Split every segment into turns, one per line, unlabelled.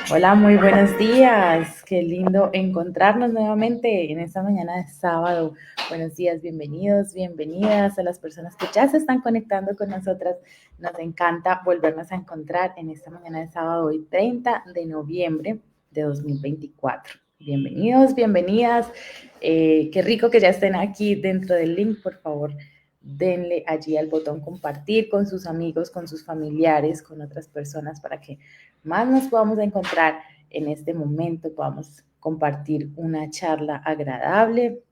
Hola, muy buenos días. Qué lindo encontrarnos nuevamente en esta mañana de sábado. Buenos días, bienvenidos, bienvenidas a las personas que ya se están conectando con nosotras. Nos encanta volvernos a encontrar en esta mañana de sábado, hoy 30 de noviembre de 2024. Bienvenidos, bienvenidas. Qué rico que ya estén aquí dentro del link, por favor. Denle allí al botón compartir con sus amigos, con sus familiares, con otras personas para que más nos podamos encontrar en este momento, podamos compartir una charla agradable.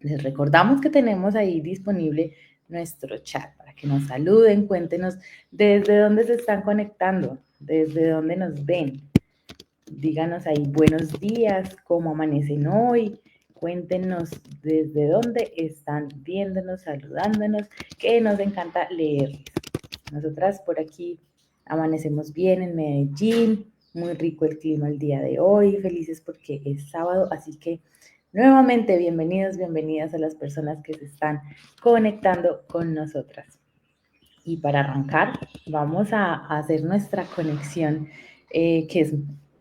Les recordamos que tenemos ahí disponible nuestro chat para que nos saluden, cuéntenos desde dónde se están conectando, desde dónde nos ven. Díganos ahí buenos días, cómo amanecen hoy, cuéntenos desde dónde están viéndonos, saludándonos, que nos encanta leerles. Nosotras por aquí amanecemos bien en Medellín, muy rico el clima el día de hoy, felices porque es sábado, así que nuevamente bienvenidos, bienvenidas a las personas que se están conectando con nosotras. Y para arrancar, vamos a hacer nuestra conexión, que es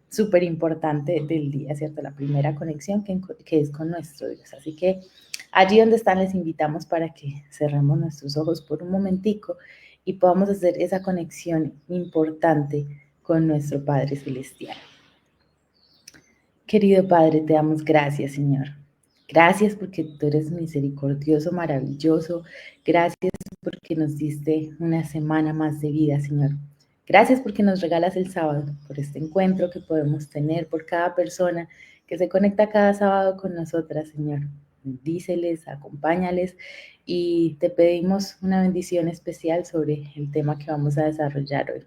súper importante del día, ¿cierto? La primera conexión que es con nuestro Dios. Así que allí donde están les invitamos para que cerremos nuestros ojos por un momentico y podamos hacer esa conexión importante con nuestro Padre Celestial. Querido Padre, te damos gracias, Señor. Gracias porque tú eres misericordioso, maravilloso. Gracias porque nos diste una semana más de vida, Señor. Gracias porque nos regalas el sábado, por este encuentro que podemos tener, por cada persona que se conecta cada sábado con nosotras, Señor. Bendíceles, acompáñales y te pedimos una bendición especial sobre el tema que vamos a desarrollar hoy.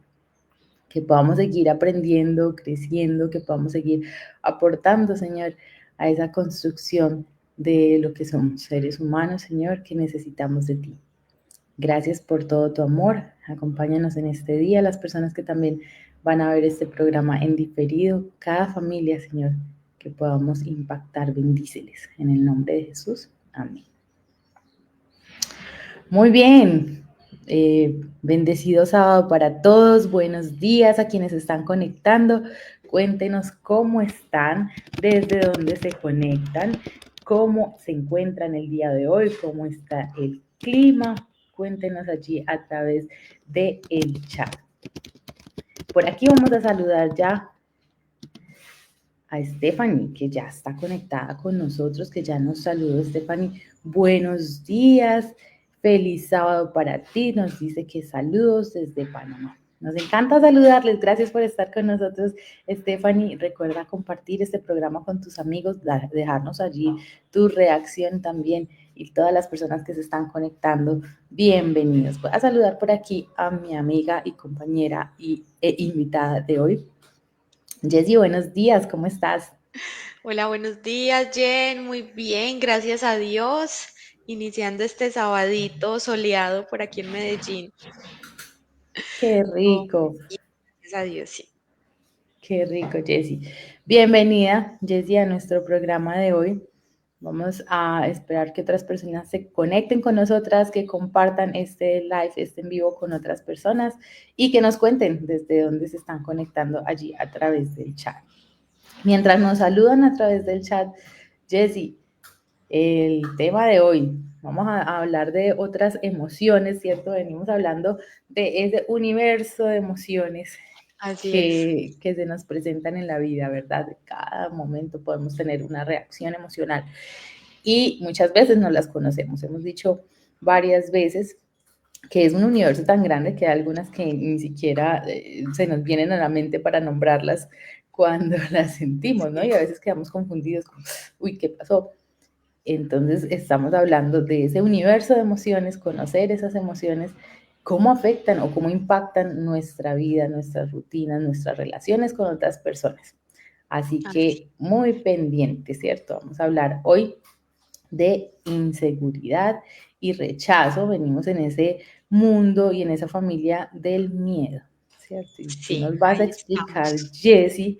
Que podamos seguir aprendiendo, creciendo, que podamos seguir aportando, Señor, a esa construcción de lo que somos seres humanos, Señor, que necesitamos de ti. Gracias por todo tu amor. Acompáñanos en este día, las personas que también van a ver este programa en diferido, cada familia, Señor, que podamos impactar, bendíceles. En el nombre de Jesús. Amén. Muy bien. Bendecido sábado para todos. Buenos días a quienes están conectando. Cuéntenos cómo están, desde dónde se conectan, cómo se encuentran el día de hoy, cómo está el clima. Cuéntenos allí a través del chat. Por aquí vamos a saludar ya a Stephanie, que ya está conectada con nosotros, que ya nos saludó. Stephanie, buenos días, feliz sábado para ti, nos dice que saludos desde Panamá. Nos encanta saludarles, gracias por estar con nosotros, Stephanie. Recuerda compartir este programa con tus amigos, dejarnos allí tu reacción también, y todas las personas que se están conectando, bienvenidos. Voy a saludar por aquí a mi amiga y compañera e invitada de hoy, Jessy. Buenos días, ¿cómo estás?
Hola, buenos días, Jen. Muy bien, gracias a Dios. Iniciando este sabadito soleado por aquí en Medellín.
Qué
Todo muy
rico,
bien, gracias a Dios, sí.
qué rico, Jessy. Bienvenida, Jessy, a nuestro programa de hoy. Vamos a esperar que otras personas se conecten con nosotras, que compartan este live, este en vivo con otras personas y que nos cuenten desde dónde se están conectando allí a través del chat. Mientras nos saludan a través del chat, Jessy, el tema de hoy, vamos a hablar de otras emociones, ¿cierto? Venimos hablando de ese universo de emociones
Así es.
que se nos presentan en la vida, ¿verdad? De cada momento podemos tener una reacción emocional y muchas veces no las conocemos. Hemos dicho varias veces que es un universo tan grande que hay algunas que ni siquiera se nos vienen a la mente para nombrarlas cuando las sentimos, ¿no? Y a veces quedamos confundidos, como, uy, ¿qué pasó? Entonces estamos hablando de ese universo de emociones, conocer esas emociones, cómo afectan o cómo impactan nuestra vida, nuestras rutinas, nuestras relaciones con otras personas. Así
Así.
que muy pendiente, ¿cierto? Vamos a hablar hoy de inseguridad y rechazo. Venimos en ese mundo y en esa familia del miedo, ¿cierto? Y tú
Sí,
nos vas a
ahí
explicar,
estamos.
Jessie,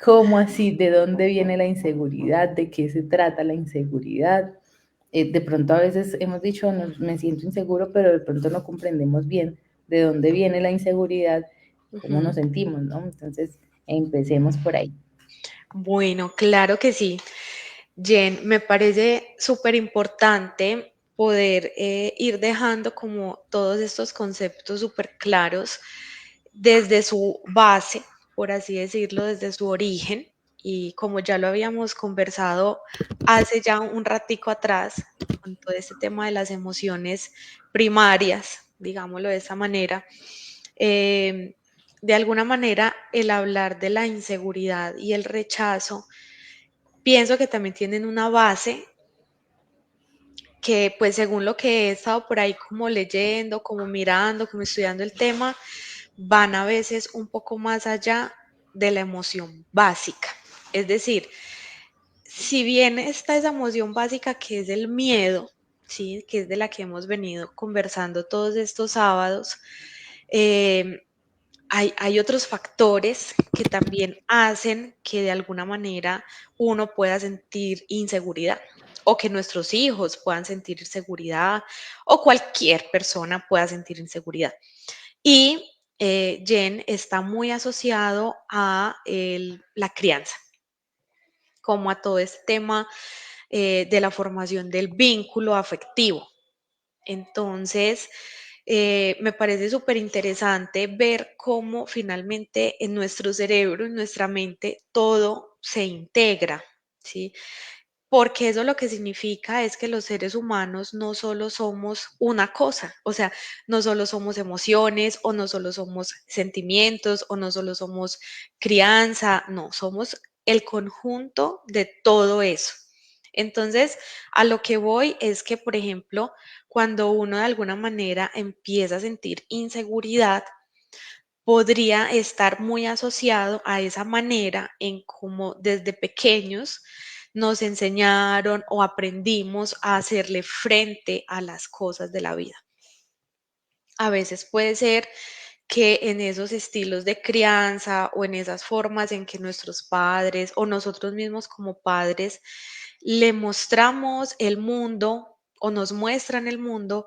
¿cómo así? ¿De dónde viene la inseguridad? ¿De qué se trata la inseguridad? De pronto a veces hemos dicho, no, me siento inseguro, pero de pronto no comprendemos bien de dónde viene la inseguridad, cómo nos
Ujú.
sentimos, ¿no? Entonces, Empecemos por ahí.
Bueno, claro que sí. Jen, me parece súper importante poder ir dejando como todos estos conceptos súper claros desde su base, por así decirlo, desde su origen. Y como ya lo habíamos conversado hace ya un ratico atrás, con todo este tema de las emociones primarias, digámoslo de esa manera, eh, de alguna manera el hablar de la inseguridad y el rechazo, pienso que también tienen una base que pues según lo que he estado por ahí como leyendo, como mirando, como estudiando el tema, van a veces un poco más allá de la emoción básica. Es decir, si bien está esa emoción básica que es el miedo, ¿sí? Que es de la que hemos venido conversando todos estos sábados, eh, hay otros factores que también hacen que de alguna manera uno pueda sentir inseguridad o que nuestros hijos puedan sentir inseguridad o cualquier persona pueda sentir inseguridad. Y Jen está muy asociado a la crianza, como a todo este tema de la formación del vínculo afectivo. Entonces, me parece súper interesante ver cómo finalmente en nuestro cerebro, en nuestra mente, todo se integra, ¿sí? Porque eso lo que significa es que los seres humanos no solo somos una cosa, o sea, no solo somos emociones o no solo somos sentimientos o no solo somos crianza, no, somos el conjunto de todo eso. Entonces, a lo que voy es que, por ejemplo, cuando uno de alguna manera empieza a sentir inseguridad, podría estar muy asociado a esa manera en cómo desde pequeños nos enseñaron o aprendimos a hacerle frente a las cosas de la vida. A veces puede ser que en esos estilos de crianza o en esas formas en que nuestros padres o nosotros mismos como padres le mostramos el mundo o nos muestran el mundo,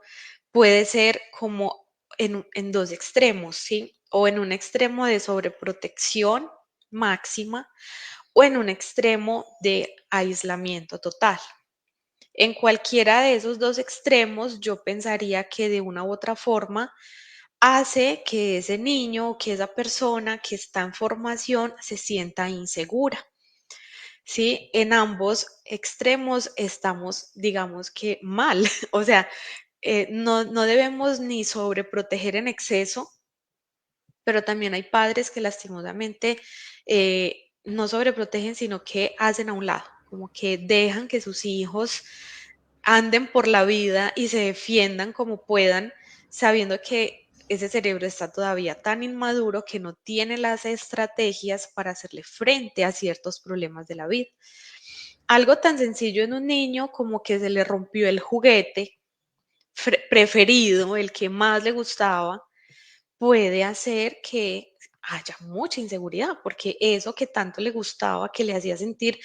puede ser como en dos extremos, ¿sí? O en un extremo de sobreprotección máxima o en un extremo de aislamiento total. En cualquiera de esos dos extremos, yo pensaría que de una u otra forma hace que ese niño o que esa persona que está en formación se sienta insegura. ¿Sí? En ambos extremos estamos, digamos que mal, o sea, no debemos ni sobreproteger en exceso, pero también hay padres que lastimosamente no sobreprotegen, sino que hacen a un lado, como que dejan que sus hijos anden por la vida y se defiendan como puedan, sabiendo que ese cerebro está todavía tan inmaduro que no tiene las estrategias para hacerle frente a ciertos problemas de la vida. Algo tan sencillo en un niño como que se le rompió el juguete preferido, el que más le gustaba, puede hacer que haya mucha inseguridad, porque eso que tanto le gustaba, que le hacía sentir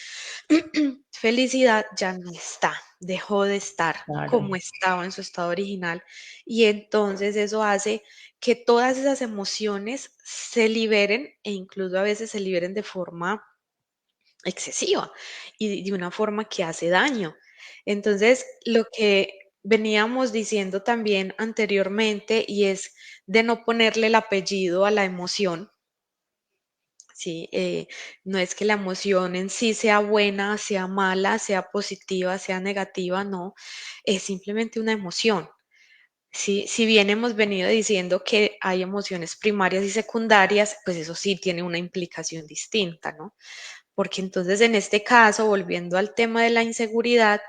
felicidad, ya no está, dejó de estar
Claro.
como estaba en su estado original. Y entonces eso hace que todas esas emociones se liberen e incluso a veces se liberen de forma excesiva y de una forma que hace daño. Entonces, lo que veníamos diciendo también anteriormente y es de no ponerle el apellido a la emoción, ¿sí? No es que la emoción en sí sea buena, sea mala, sea positiva, sea negativa, no, es simplemente una emoción. Sí, si bien hemos venido diciendo que hay emociones primarias y secundarias, pues eso sí tiene una implicación distinta, ¿no? Porque entonces en este caso, volviendo al tema de la inseguridad,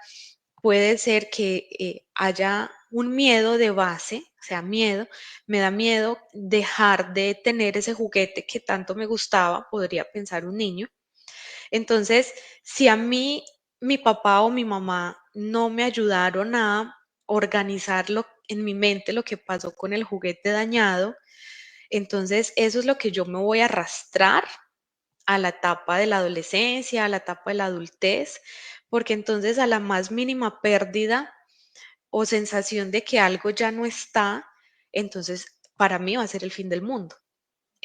puede ser que haya un miedo de base, o sea, miedo, me da miedo dejar de tener ese juguete que tanto me gustaba, podría pensar un niño. Entonces, si a mí mi papá o mi mamá no me ayudaron a organizarlo en mi mente lo que pasó con el juguete dañado, entonces eso es lo que yo me voy a arrastrar a la etapa de la adolescencia, a la etapa de la adultez, porque entonces a la más mínima pérdida o sensación de que algo ya no está, entonces para mí va a ser el fin del mundo.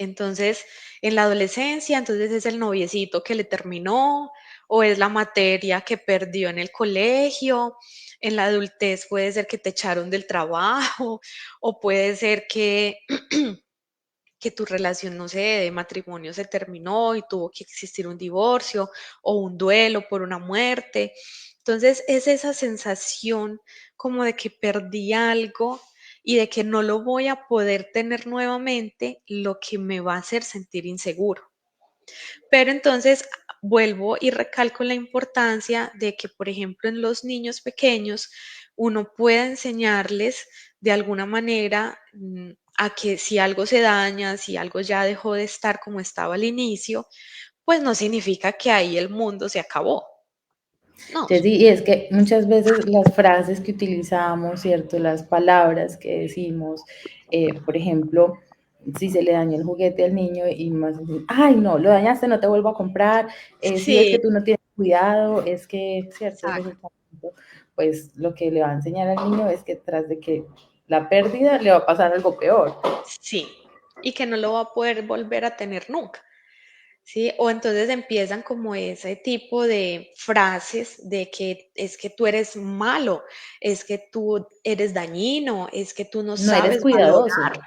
Entonces, en la adolescencia, entonces es el noviecito que le terminó, o es la materia que perdió en el colegio. En la adultez puede ser que te echaron del trabajo, o puede ser que tu relación, no sé, de matrimonio se terminó y tuvo que existir un divorcio o un duelo por una muerte. Entonces es esa sensación como de que perdí algo y de que no lo voy a poder tener nuevamente, lo que me va a hacer sentir inseguro. Pero entonces vuelvo y recalco la importancia de que, por ejemplo, en los niños pequeños, uno pueda enseñarles de alguna manera a que si algo se daña, si algo ya dejó de estar como estaba al inicio, pues no significa que ahí el mundo se acabó. No,
Jessy, y es que muchas veces las frases que utilizamos, ¿cierto? Las palabras que decimos, por ejemplo, si se le daña el juguete al niño y más, ay, no, lo dañaste, no te vuelvo a comprar, si es
sí,
que tú no tienes cuidado, es que, ¿cierto? Ese es el
exacto.
momento, pues lo que le va a enseñar al niño es que tras de que la pérdida le va a pasar algo peor.
Sí, y que no lo va a poder volver a tener nunca. ¿Sí? O entonces empiezan como ese tipo de frases de que es que tú eres malo, es que tú eres dañino, es que tú no
No eres
sabes
cuidadoso.
valorar,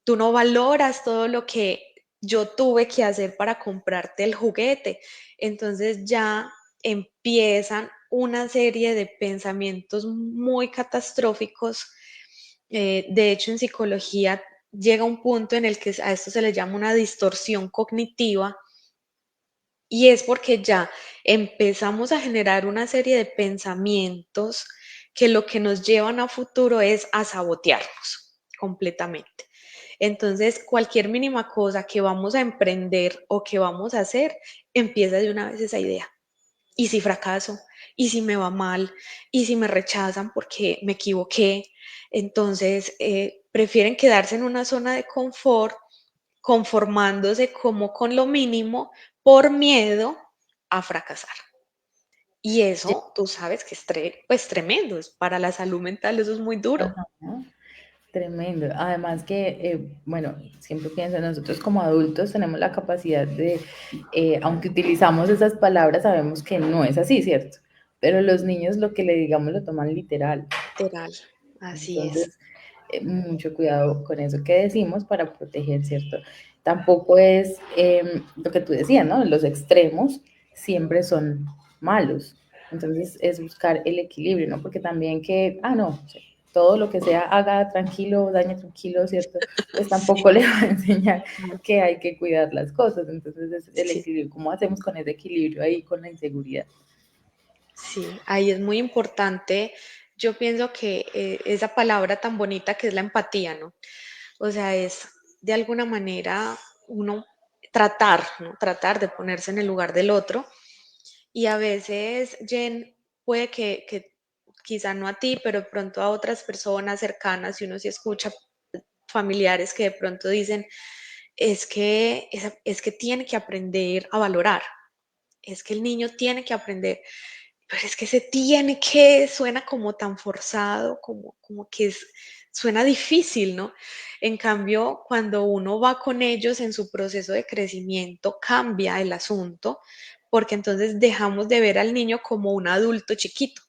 tú no valoras todo lo que yo tuve que hacer para comprarte el juguete. Entonces ya empiezan una serie de pensamientos muy catastróficos. De hecho, en psicología llega un punto en el que a esto se le llama una distorsión cognitiva, y es porque ya empezamos a generar una serie de pensamientos que lo que nos llevan a futuro es a sabotearnos completamente. Entonces, cualquier mínima cosa que vamos a emprender o que vamos a hacer, empieza de una vez esa idea. ¿Y si fracaso? ¿Y si me va mal? ¿Y si me rechazan porque me equivoqué? Entonces, prefieren quedarse en una zona de confort, conformándose como con lo mínimo por miedo a fracasar. Y eso, tú sabes que es pues tremendo, es para la salud mental, eso es muy duro.
Ajá. Tremendo. Además que, bueno, siempre pienso, nosotros como adultos tenemos la capacidad de, aunque utilizamos esas palabras, sabemos que no es así, ¿cierto? Pero los niños lo que le digamos lo toman literal.
Literal, así es.
Entonces, mucho cuidado con eso que decimos para proteger, ¿cierto? Tampoco es lo que tú decías, ¿no? Los extremos siempre son malos. Entonces, es buscar el equilibrio, ¿no? Porque también que, no, todo lo que sea haga tranquilo, dañe tranquilo, ¿cierto? Pues tampoco
Sí,
le va a enseñar que hay que cuidar las cosas. Entonces, es el
sí,
equilibrio. ¿Cómo hacemos con ese equilibrio ahí, con la inseguridad?
sí, ahí es muy importante. Yo pienso que esa palabra tan bonita que es la empatía, ¿no? O sea, es de alguna manera uno tratar, ¿no? Tratar de ponerse en el lugar del otro. Y a veces, Jen, puede que quizá no a ti, pero de pronto a otras personas cercanas, si uno sí escucha familiares que de pronto dicen, es que tiene que aprender a valorar, es que el niño tiene que aprender, pero es que se tiene que suena como tan forzado, como que suena difícil, ¿no? En cambio, cuando uno va con ellos en su proceso de crecimiento, cambia el asunto, porque entonces dejamos de ver al niño como un adulto chiquito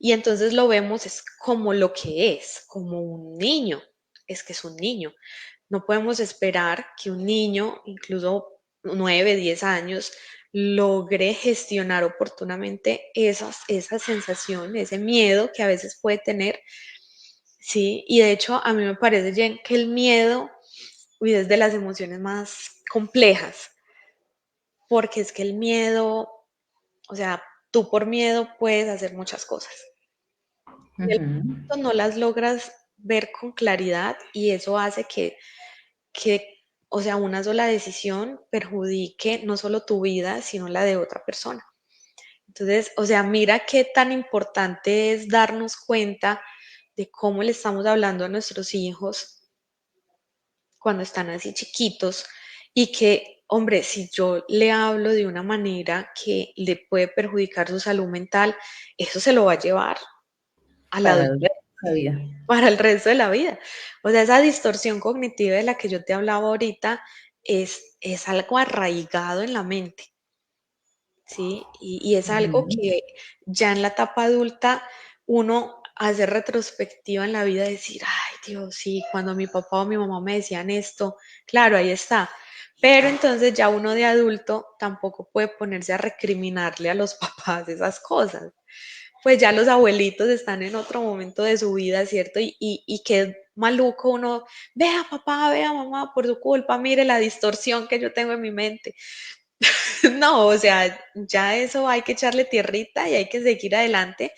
y entonces lo vemos es como lo que es, como un niño, es que es un niño. No podemos esperar que un niño, incluso 9, 10 años, logre gestionar oportunamente esa sensación, ese miedo que a veces puede tener. Sí, y de hecho a mí me parece, Jen, que el miedo es de las emociones más complejas, porque es que el miedo, o sea, tú por miedo puedes hacer muchas cosas. En el
Ujú.
momento no las logras ver con claridad y eso hace que, o sea, una sola decisión perjudique no solo tu vida, sino la de otra persona. Entonces, o sea, mira qué tan importante es darnos cuenta de cómo le estamos hablando a nuestros hijos cuando están así chiquitos y que, hombre, si yo le hablo de una manera que le puede perjudicar su salud mental, eso se lo va a llevar a la
Para
adultez.
los bebés. La vida.
para el resto de la vida. O sea, esa distorsión cognitiva de la que yo te hablaba ahorita es algo arraigado en la mente, ¿sí? Y es algo
Ujú.
que ya en la etapa adulta uno hace retrospectiva en la vida y decir, ay Dios, sí, cuando mi papá o mi mamá me decían esto, claro, ahí está. Pero entonces ya uno de adulto tampoco puede ponerse a recriminarle a los papás esas cosas. Pues ya los abuelitos están en otro momento de su vida, ¿cierto? Y qué maluco uno, vea papá, vea mamá, por su culpa, mire la distorsión que yo tengo en mi mente. No, o sea, ya eso hay que echarle tierrita y hay que seguir adelante.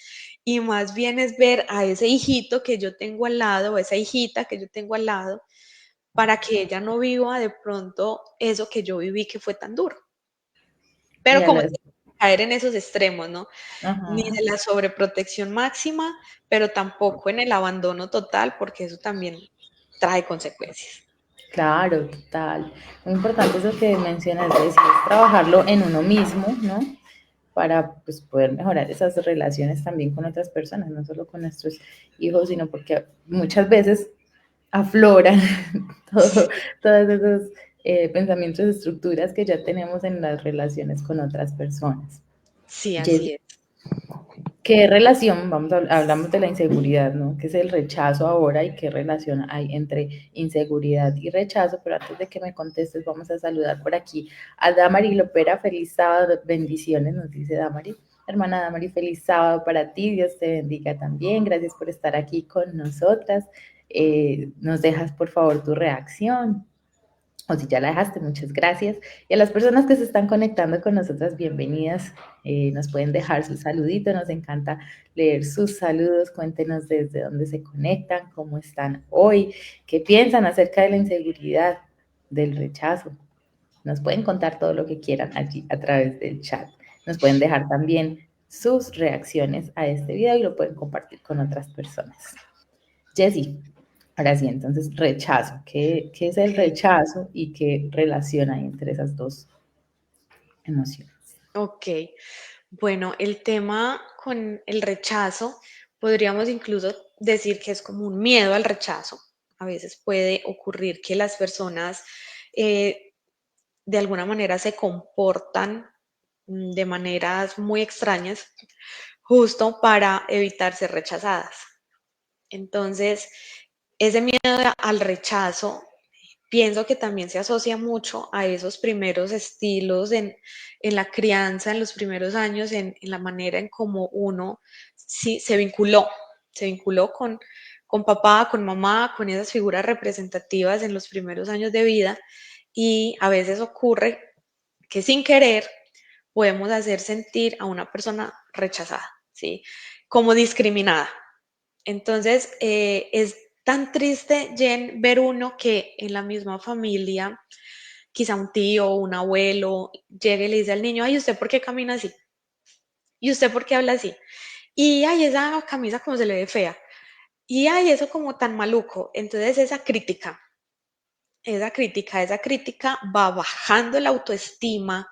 Y más bien es ver a ese hijito que yo tengo al lado, o esa hijita que yo tengo al lado, para que ella no viva de pronto eso que yo viví que fue tan duro.
Y
Pero
a
como
las,
caer en esos extremos, ¿no? Ni
ajá.
de la sobreprotección máxima, pero tampoco en el abandono total, porque eso también trae consecuencias.
Claro, total. Muy importante eso que mencionas, de es trabajarlo en uno mismo, ¿no? Para pues, poder mejorar esas relaciones también con otras personas, no solo con nuestros hijos, sino porque muchas veces afloran todo, todos esos pensamientos, estructuras que ya tenemos en las relaciones con otras personas.
Sí, así
Jessy,
es.
¿qué relación, hablamos de la inseguridad, ¿no? ¿Qué es el rechazo ahora y qué relación hay entre inseguridad y rechazo? Pero antes de que me contestes, vamos a saludar por aquí a Damari Lopera. Feliz sábado, bendiciones, nos dice Damari. Hermana Damari, feliz sábado para ti, Dios te bendiga también. Gracias por estar aquí con nosotras. Nos dejas por favor tu reacción o si ya la dejaste, muchas gracias. Y a las personas que se están conectando con nosotras, bienvenidas. Nos pueden dejar su saludito, nos encanta leer sus saludos. Cuéntenos desde dónde se conectan, cómo están hoy, qué piensan acerca de la inseguridad, del rechazo. Nos pueden contar todo lo que quieran allí a través del chat. Nos pueden dejar también sus reacciones a este video y lo pueden compartir con otras personas. Jessie, ahora sí, entonces rechazo. ¿Qué es el
Ok,
rechazo y qué relación hay entre esas dos emociones?
ok. Bueno, el tema con el rechazo, podríamos incluso decir que es como un miedo al rechazo. A veces puede ocurrir que las personas eh, de alguna manera se comportan de maneras muy extrañas justo para evitar ser rechazadas. Entonces, ese miedo al rechazo, pienso que también se asocia mucho a esos primeros estilos en la crianza, en los primeros años, en la manera en cómo uno sí, se vinculó con papá, con mamá, con esas figuras representativas en los primeros años de vida y a veces ocurre que sin querer podemos hacer sentir a una persona rechazada, ¿sí? Como discriminada. Entonces, es tan triste, Jen, ver uno que en la misma familia, quizá un tío, un abuelo, llegue y le dice al niño, ay, ¿usted por qué camina así? ¿Y usted por qué habla así? Y, ay, esa camisa como se le ve fea. Y, ay, eso como tan maluco. Entonces, esa crítica va bajando la autoestima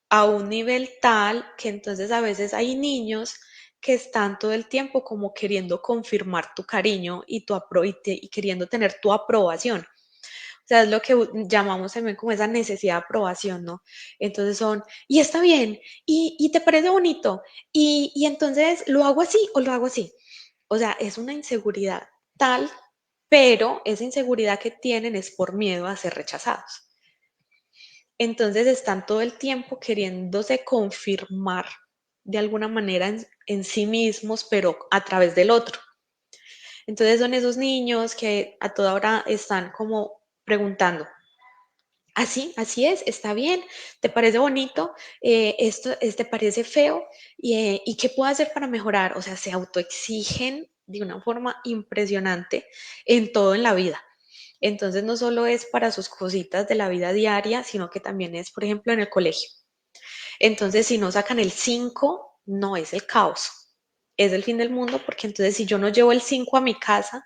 a un nivel tal que entonces a veces hay niños que están todo el tiempo como queriendo confirmar tu cariño y, y queriendo tener tu aprobación. O sea, es lo que llamamos también como esa necesidad de aprobación, ¿no? Entonces son, y está bien, y te parece bonito, y entonces lo hago así o lo hago así. O sea, es una inseguridad tal, pero esa inseguridad que tienen es por miedo a ser rechazados. Entonces están todo el tiempo queriéndose confirmar de alguna manera en sí mismos, pero a través del otro. Entonces son esos niños que a toda hora están como preguntando, así, así es, está bien, te parece bonito, te parece feo, y qué puedo hacer para mejorar. O sea, se autoexigen de una forma impresionante en todo en la vida. Entonces no solo es para sus cositas de la vida diaria, sino que también es, por ejemplo, en el colegio. Entonces, si no sacan el 5 no es el caos, es el fin del mundo, porque entonces si yo no llevo el 5 a mi casa,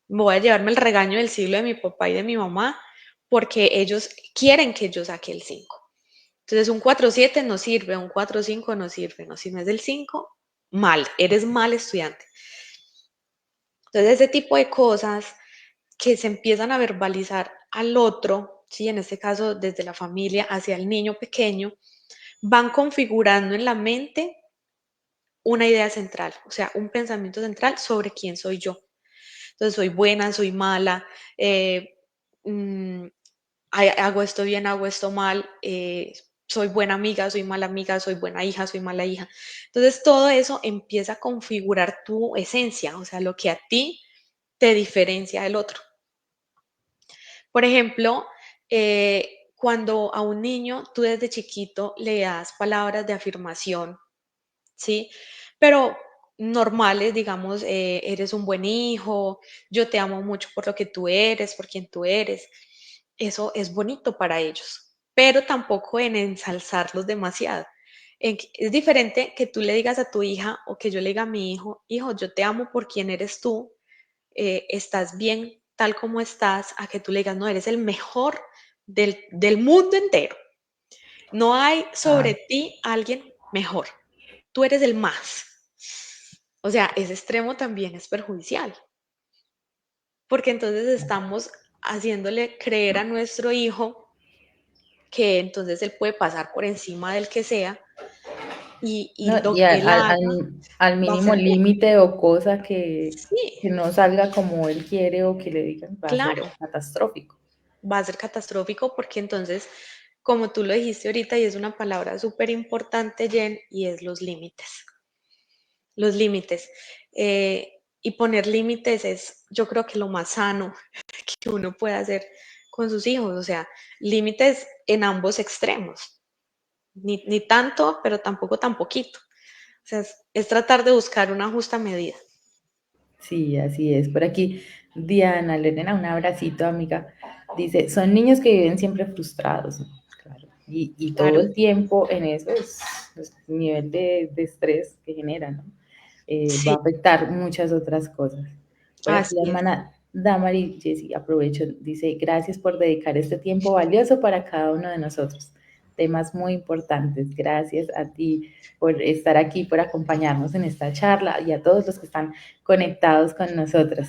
voy a llevarme el regaño del siglo de mi papá y de mi mamá, porque ellos quieren que yo saque el 5. Entonces, un 4,7 no sirve, un 4,5 no sirve, no, si no es del 5 mal, eres mal estudiante. Entonces, ese tipo de cosas que se empiezan a verbalizar al otro, ¿sí? En este caso desde la familia hacia el niño pequeño, van configurando en la mente una idea central, o sea, un pensamiento central sobre quién soy yo. Entonces, soy buena, soy mala, eh, mm, hago esto bien, hago esto mal, soy buena amiga, soy buena hija, soy mala hija. Entonces, todo eso empieza a configurar tu esencia, o sea, lo que a ti te diferencia del otro. Por ejemplo, cuando a un niño tú desde chiquito le das palabras de afirmación, ¿sí? Pero normales, digamos, eres un buen hijo, yo te amo mucho por lo que tú eres, por quien tú eres. Eso es bonito para ellos, pero tampoco en ensalzarlos demasiado. Es diferente que tú le digas a tu hija o que yo le diga a mi hijo, hijo, yo te amo por quien eres tú, estás bien tal como estás, a que tú le digas, no, eres el mejor del mundo entero. No hay
Ah,
sobre ti alguien mejor. Tú eres el más. O sea, ese extremo también es perjudicial, porque entonces estamos haciéndole creer a nuestro hijo que entonces él puede pasar por encima del que sea y
no,
lo
y
que él haga
al
va a
mínimo
ser bien.
límite o cosa
Sí,
que no salga como él quiere o que le digan va a ser
claro,
catastrófico.
va a ser catastrófico porque entonces, como tú lo dijiste ahorita, y es una palabra súper importante, Jen, y es los límites. Los límites. Y poner límites es, yo creo que lo más sano que uno puede hacer con sus hijos, o sea, límites en ambos extremos, ni tanto, pero tampoco tan poquito. O sea, es tratar de buscar una justa medida.
Sí, así es. Por aquí, Diana Lorena, un abracito, amiga. Dice, son niños que viven siempre frustrados, ¿no? Claro. Y todo
Claro,
el tiempo en eso es el nivel de estrés que genera, ¿no? Va
sí,
a afectar muchas otras cosas. Por aquí, la
así es.
hermana Damari Jessie, aprovecho, dice, gracias por dedicar este tiempo valioso para cada uno de nosotros. Temas muy importantes. Gracias a ti por estar aquí, por acompañarnos en esta charla y a todos los que están conectados con nosotros.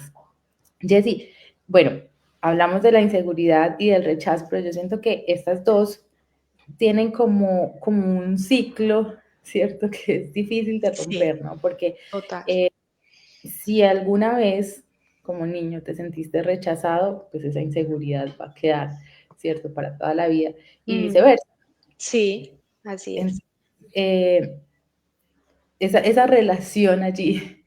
Jessie, bueno, hablamos de la inseguridad y del rechazo, pero yo siento que estas dos tienen como un ciclo, ¿cierto? Que es difícil de
Sí,
romper, ¿no? Porque
total.
si alguna vez como niño te sentiste rechazado, pues esa inseguridad va a quedar, ¿cierto? Para toda la vida y
Mm,
viceversa.
sí, así
En,
es.
eh, esa relación allí,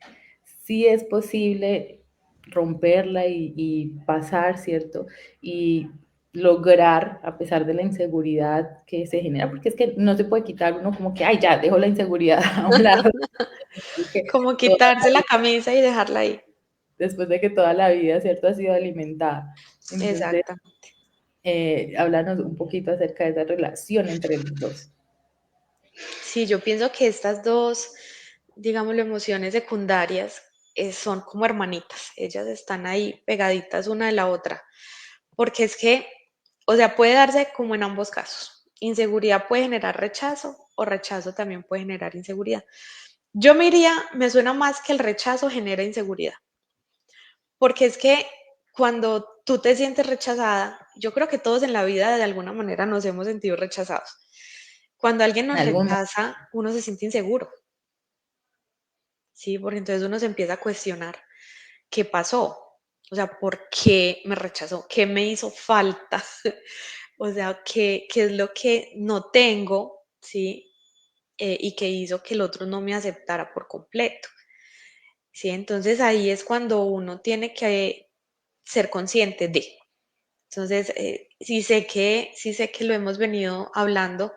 sí es posible romperla y pasar, ¿cierto? Y lograr, a pesar de la inseguridad que se genera, porque es que no se puede quitar uno como que, ay, ya, dejo la inseguridad a un lado,
Como quitarse la camisa y dejarla ahí.
después de que toda la vida, ¿cierto?, ha sido alimentada. Entonces,
Exacto.
háblanos un poquito acerca de esa relación entre los dos.
Sí, yo pienso que estas dos, digámoslo, emociones secundarias son como hermanitas. Ellas están ahí pegaditas una de la otra. Porque es que, o sea, puede darse como en ambos casos. Inseguridad puede generar rechazo o rechazo también puede generar inseguridad. Yo me iría, me suena más que el rechazo genera inseguridad. Porque es que cuando tú te sientes rechazada, yo creo que todos en la vida de alguna manera nos hemos sentido rechazados. Cuando alguien
En
nos
algún
rechaza, uno se siente inseguro, ¿sí? Porque entonces uno se empieza a cuestionar, ¿qué pasó? O sea, ¿por qué me rechazó? ¿Qué me hizo falta? O sea, ¿qué es lo que no tengo? ¿Sí? Y que hizo que el otro no me aceptara por completo. ¿Sí? Entonces ahí es cuando uno tiene que ser consciente de. Entonces, sí sé que lo hemos venido hablando.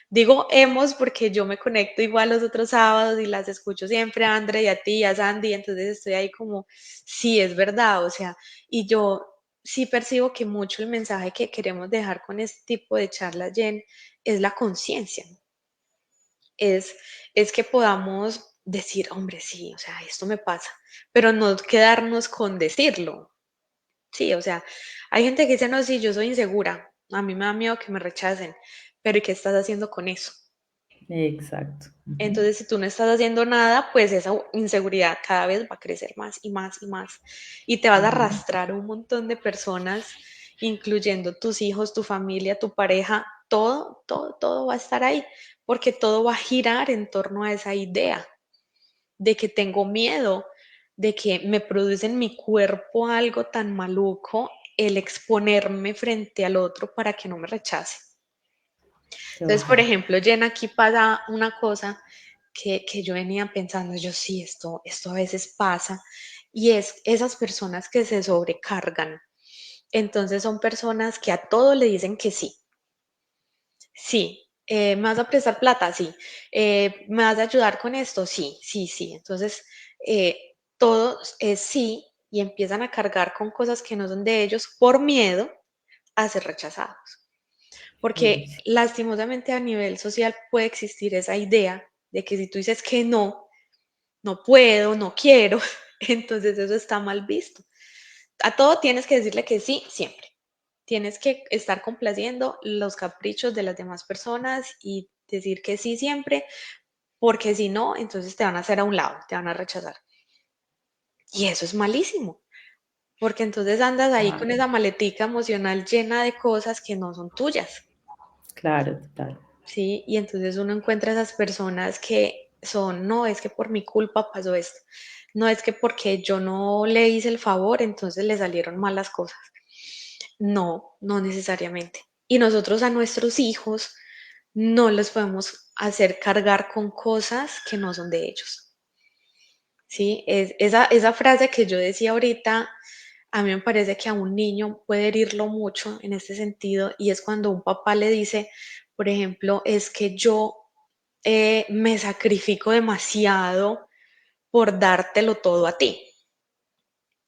Digo hemos porque yo me conecto igual los otros sábados y las escucho siempre a André y a ti y a Sandy, entonces estoy ahí como, sí, es verdad, o sea, y yo sí percibo que mucho el mensaje que queremos dejar con este tipo de charlas, Jen, es la conciencia, es, es que podamos decir, hombre, sí, o sea, esto me pasa, pero no quedarnos con decirlo, sí, o sea, hay gente que dice, no, sí, yo soy insegura, a mí me da miedo que me rechacen, pero ¿y qué estás haciendo con eso?
Exacto. Ujú.
Entonces, si tú no estás haciendo nada, pues esa inseguridad cada vez va a crecer más y más y más. Y te vas a
Ujú.
arrastrar un montón de personas, incluyendo tus hijos, tu familia, tu pareja, todo, todo, todo va a estar ahí, porque todo va a girar en torno a esa idea de que tengo miedo, de que me produce en mi cuerpo algo tan maluco el exponerme frente al otro para que no me rechace. Entonces, por
Total.
ejemplo, Jen, aquí pasa una cosa que yo venía pensando, yo sí, esto a veces pasa, y es esas personas que se sobrecargan. Entonces son personas que a todo le dicen que sí. Sí, ¿me vas a prestar plata? Sí. ¿Me vas a ayudar con esto? Sí, sí, sí. Entonces, todo es sí y empiezan a cargar con cosas que no son de ellos por miedo a ser rechazados.
Uy,
Porque
sí.
lastimosamente a nivel social puede existir esa idea de que si tú dices que no, no puedo, no quiero, entonces eso está mal visto. A todo tienes que decirle que sí siempre. Tienes que estar complaciendo los caprichos de las demás personas y decir que sí siempre, porque si no, entonces te van a hacer a un lado, te van a rechazar. Y eso es malísimo, porque entonces andas ahí con
Claro,
esa maletica emocional llena de cosas que no son tuyas.
claro, total.
¿Sí? Y entonces uno encuentra esas personas que son, no, es que por mi culpa pasó esto, no es que porque yo no le hice el favor, entonces le salieron malas cosas. No, no necesariamente. Y nosotros a nuestros hijos no los podemos hacer cargar con cosas que no son de ellos. ¿Sí? Esa frase que yo decía ahorita, a mí me parece que a un niño puede herirlo mucho en este sentido, y es cuando un papá le dice, por ejemplo, es que yo me sacrifico demasiado por dártelo todo a ti.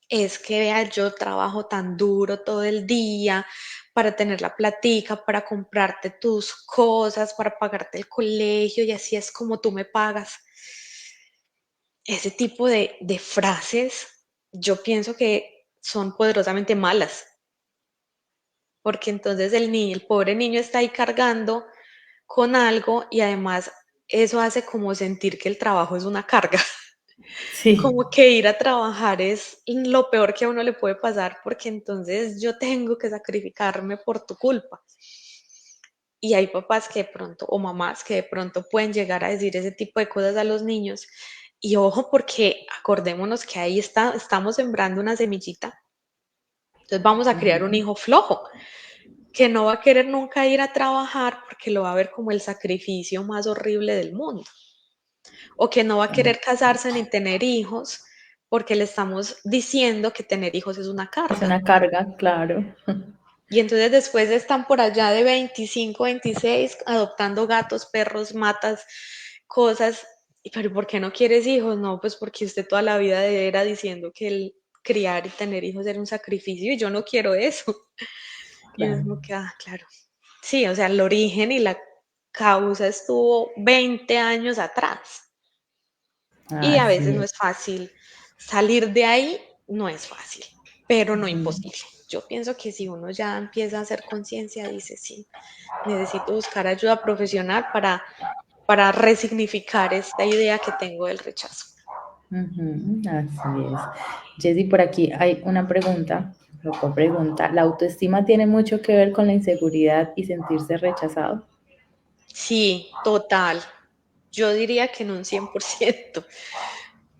Es que vea, yo trabajo tan duro todo el día para tener la platica, para comprarte tus cosas, para pagarte el colegio y así es como tú me pagas. Ese tipo de frases yo pienso que son poderosamente malas, porque entonces el pobre niño está ahí cargando con algo y además eso hace como sentir que el trabajo es una carga.
Sí,
Como que ir a trabajar es lo peor que a uno le puede pasar porque entonces yo tengo que sacrificarme por tu culpa. Y hay papás que de pronto, o mamás que de pronto pueden llegar a decir ese tipo de cosas a los niños. Y ojo, porque acordémonos que ahí está, estamos sembrando una semillita. Entonces vamos a crear un
ujú,
hijo flojo, que no va a querer nunca ir a trabajar porque lo va a ver como el sacrificio más horrible del mundo. O que no va a
claro.
querer casarse ni tener hijos porque le estamos diciendo que tener hijos es una
Es
carga.
una carga, claro.
Y entonces después están por allá de 25, 26 adoptando gatos, perros, matas, cosas. Pero ¿por qué no quieres hijos? No, pues porque usted toda la vida era diciendo que el criar y tener hijos era un sacrificio y yo no quiero eso. Y es
Claro.
como que, ah, claro. Sí, o sea, el origen y la causa estuvo 20 años atrás. Y a veces
Así
no
es.
es fácil salir de ahí, no es fácil, pero no
Ujú.
imposible. Yo pienso que si uno ya empieza a hacer conciencia, dice, sí, necesito buscar ayuda profesional para resignificar esta idea que tengo del rechazo.
Ujú, así es. Jessy, por aquí hay una pregunta, loco pregunta. ¿La autoestima tiene mucho que ver con la inseguridad y sentirse rechazado?
Sí, total. Yo diría que en un 100%,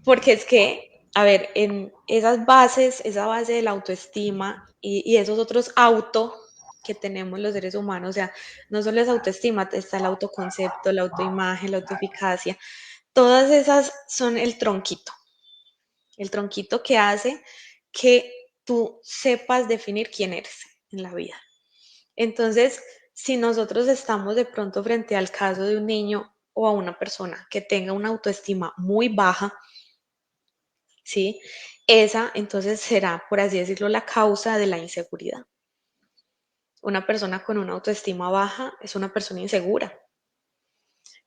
porque es que, a ver, en esas bases, esa base de la autoestima y esos otros auto que tenemos los seres humanos, o sea, no solo es autoestima, está el autoconcepto, la autoimagen, la autoeficacia, todas esas son el tronquito que hace que tú sepas definir quién eres en la vida. Entonces, si nosotros estamos de pronto frente al caso de un niño o a una persona que tenga una autoestima muy baja, ¿sí? Esa entonces será, por así decirlo, la causa de la inseguridad. Una persona con una autoestima baja es una persona insegura,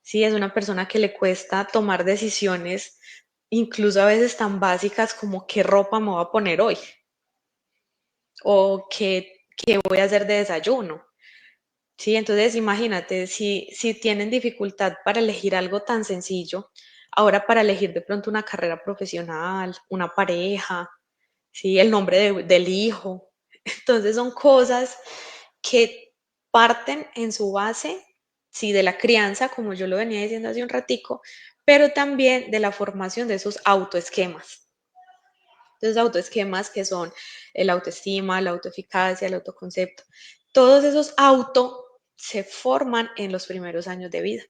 ¿sí? Es una persona que le cuesta tomar decisiones, incluso a veces tan básicas como qué ropa me voy a poner hoy o qué voy a hacer de desayuno. Sí, entonces imagínate, si tienen dificultad para elegir algo tan sencillo, ahora para elegir de pronto una carrera profesional, una pareja, ¿sí? El nombre del hijo. Entonces son cosas que parten en su base, sí, de la crianza, como yo lo venía diciendo hace un ratico, pero también de la formación de esos autoesquemas. Entonces, autoesquemas que son el autoestima, la autoeficacia, el autoconcepto. Todos esos se forman en los primeros años de vida.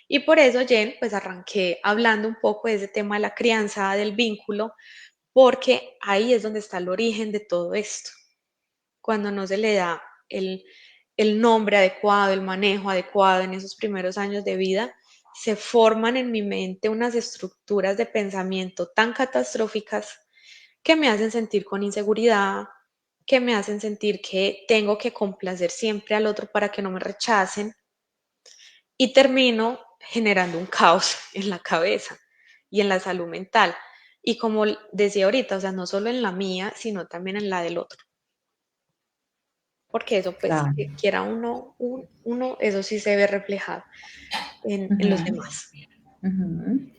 Y por eso, Jen, pues arranqué hablando un poco de ese tema de la crianza, del vínculo, porque ahí es donde está el origen de todo esto. Cuando no se le da el, el nombre adecuado, el manejo adecuado en esos primeros años de vida, se forman en mi mente unas estructuras de pensamiento tan catastróficas que me hacen sentir con inseguridad, que me hacen sentir que tengo que complacer siempre al otro para que no me rechacen y termino generando un caos en la cabeza y en la salud mental. Y como decía ahorita, o sea, no solo en la mía, sino también en la del otro. Porque eso, pues,
Claro.
que quiera uno, eso sí se ve reflejado en los
Ujú,
demás.
ujú.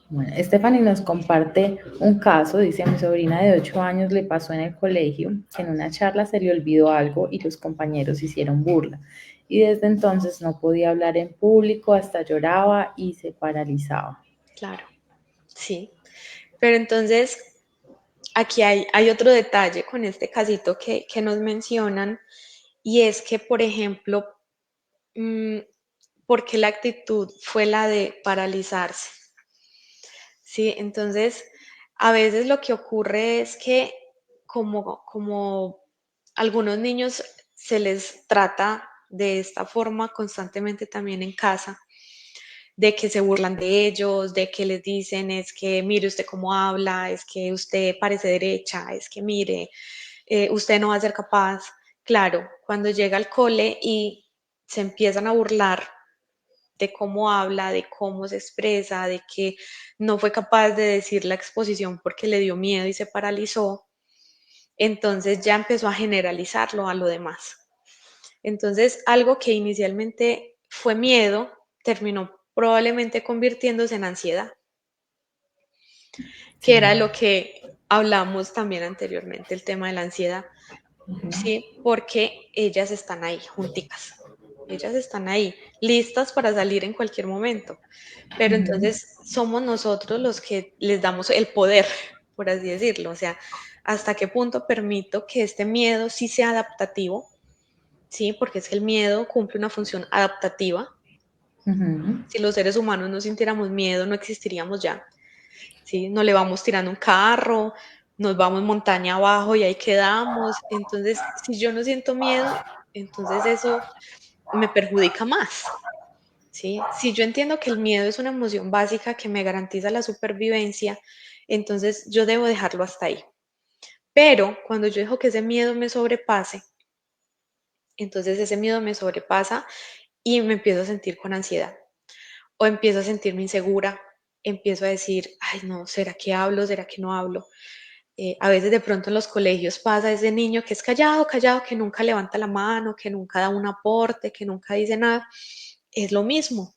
Bueno, Stephanie nos comparte un caso, dice, a mi sobrina de 8 años le pasó en el colegio que en una charla se le olvidó algo y los compañeros hicieron burla. Y desde entonces no podía hablar en público, hasta lloraba y se paralizaba.
Claro, sí. Pero entonces, aquí hay otro detalle con este casito que nos mencionan y es que, por ejemplo, mm, ¿por qué la actitud fue la de paralizarse? Sí, entonces a veces lo que ocurre es que como algunos niños se les trata de esta forma constantemente también en casa, de que se burlan de ellos, de que les dicen es que mire usted cómo habla, es que usted parece derecha, es que mire, usted no va a ser capaz. Claro, cuando llega al cole y se empiezan a burlar de cómo habla, de cómo se expresa, de que no fue capaz de decir la exposición porque le dio miedo y se paralizó, entonces ya empezó a generalizarlo a lo demás. Entonces, algo que inicialmente fue miedo, terminó probablemente convirtiéndose en ansiedad, que
Sí.
era lo que hablamos también anteriormente, el tema de la ansiedad.
Ujú,
Sí, porque ellas están ahí, junticas. Ellas están ahí, listas para salir en cualquier momento. Pero
ujú.
entonces somos nosotros los que les damos el poder, por así decirlo. O sea, hasta qué punto permito que este miedo sí sea adaptativo, ¿sí? Porque es que el miedo cumple una función adaptativa.
Ujú.
Si los seres humanos no sintiéramos miedo, no existiríamos ya. ¿Sí? No le vamos tirando un carro, nos vamos montaña abajo y ahí quedamos. Entonces, si yo no siento miedo, entonces eso me perjudica más. ¿Sí? Si yo entiendo que el miedo es una emoción básica que me garantiza la supervivencia, entonces yo debo dejarlo hasta ahí. Pero cuando yo dejo que ese miedo me sobrepase, entonces ese miedo me sobrepasa y me empiezo a sentir con ansiedad o empiezo a sentirme insegura, empiezo a decir, ay no, ¿será que hablo? ¿Será que no hablo? A veces de pronto en los colegios pasa ese niño que es callado, callado, que nunca levanta la mano, que nunca da un aporte, que nunca dice nada. Es lo mismo,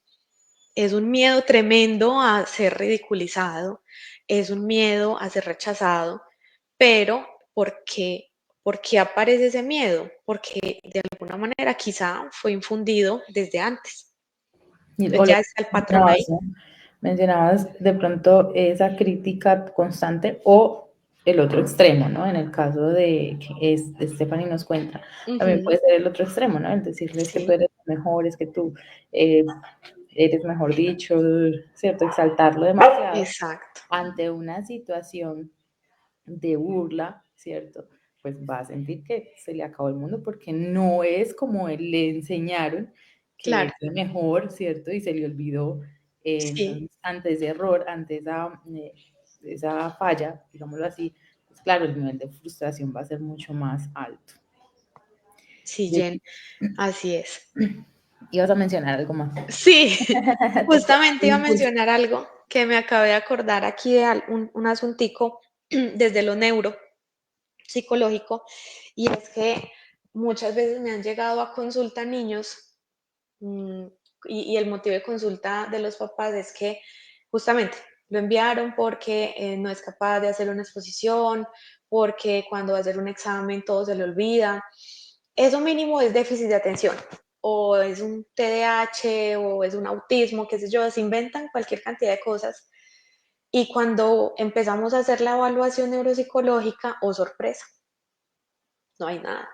es un miedo tremendo a ser ridiculizado, es un miedo a ser rechazado, pero ¿por qué aparece ese miedo? Porque de alguna manera quizá fue infundido desde antes.
O
Entonces
lo
ya está el
que
patrón ahí.
mencionabas, ¿no? Mencionabas de pronto esa crítica constante o el otro extremo, ¿no? En el caso de que Stephanie nos cuenta, también
Ujú,
puede ser el otro extremo, ¿no? El decirles que tú
sí,
eres mejor, es que tú eh, eres mejor dicho, ¿cierto? Exaltarlo demasiado
exacto,
ante una situación de burla, ¿cierto? Pues va a sentir que se le acabó el mundo porque no es como le enseñaron que
claro,
es lo mejor, ¿cierto? Y se le olvidó.
sí,
Entonces, ante ese error, ante esa falla, digámoslo así, pues claro, el nivel de frustración va a ser mucho más alto.
sí,
Sí.
Jen, así es.
Ibas a mencionar algo más.
Sí,
Te quedó
justamente
el
iba a
impulso.
mencionar algo que me acabé de acordar aquí de un asuntico desde lo neuropsicológico, y es que muchas veces me han llegado a consulta niños, mm, y el motivo de consulta de los papás es que justamente lo enviaron porque no es capaz de hacer una exposición, porque cuando va a hacer un examen todo se le olvida. Eso mínimo es déficit de atención, o es un TDAH, o es un autismo, qué sé yo, se inventan cualquier cantidad de cosas. Y cuando empezamos a hacer la evaluación neuropsicológica, oh sorpresa, no hay nada.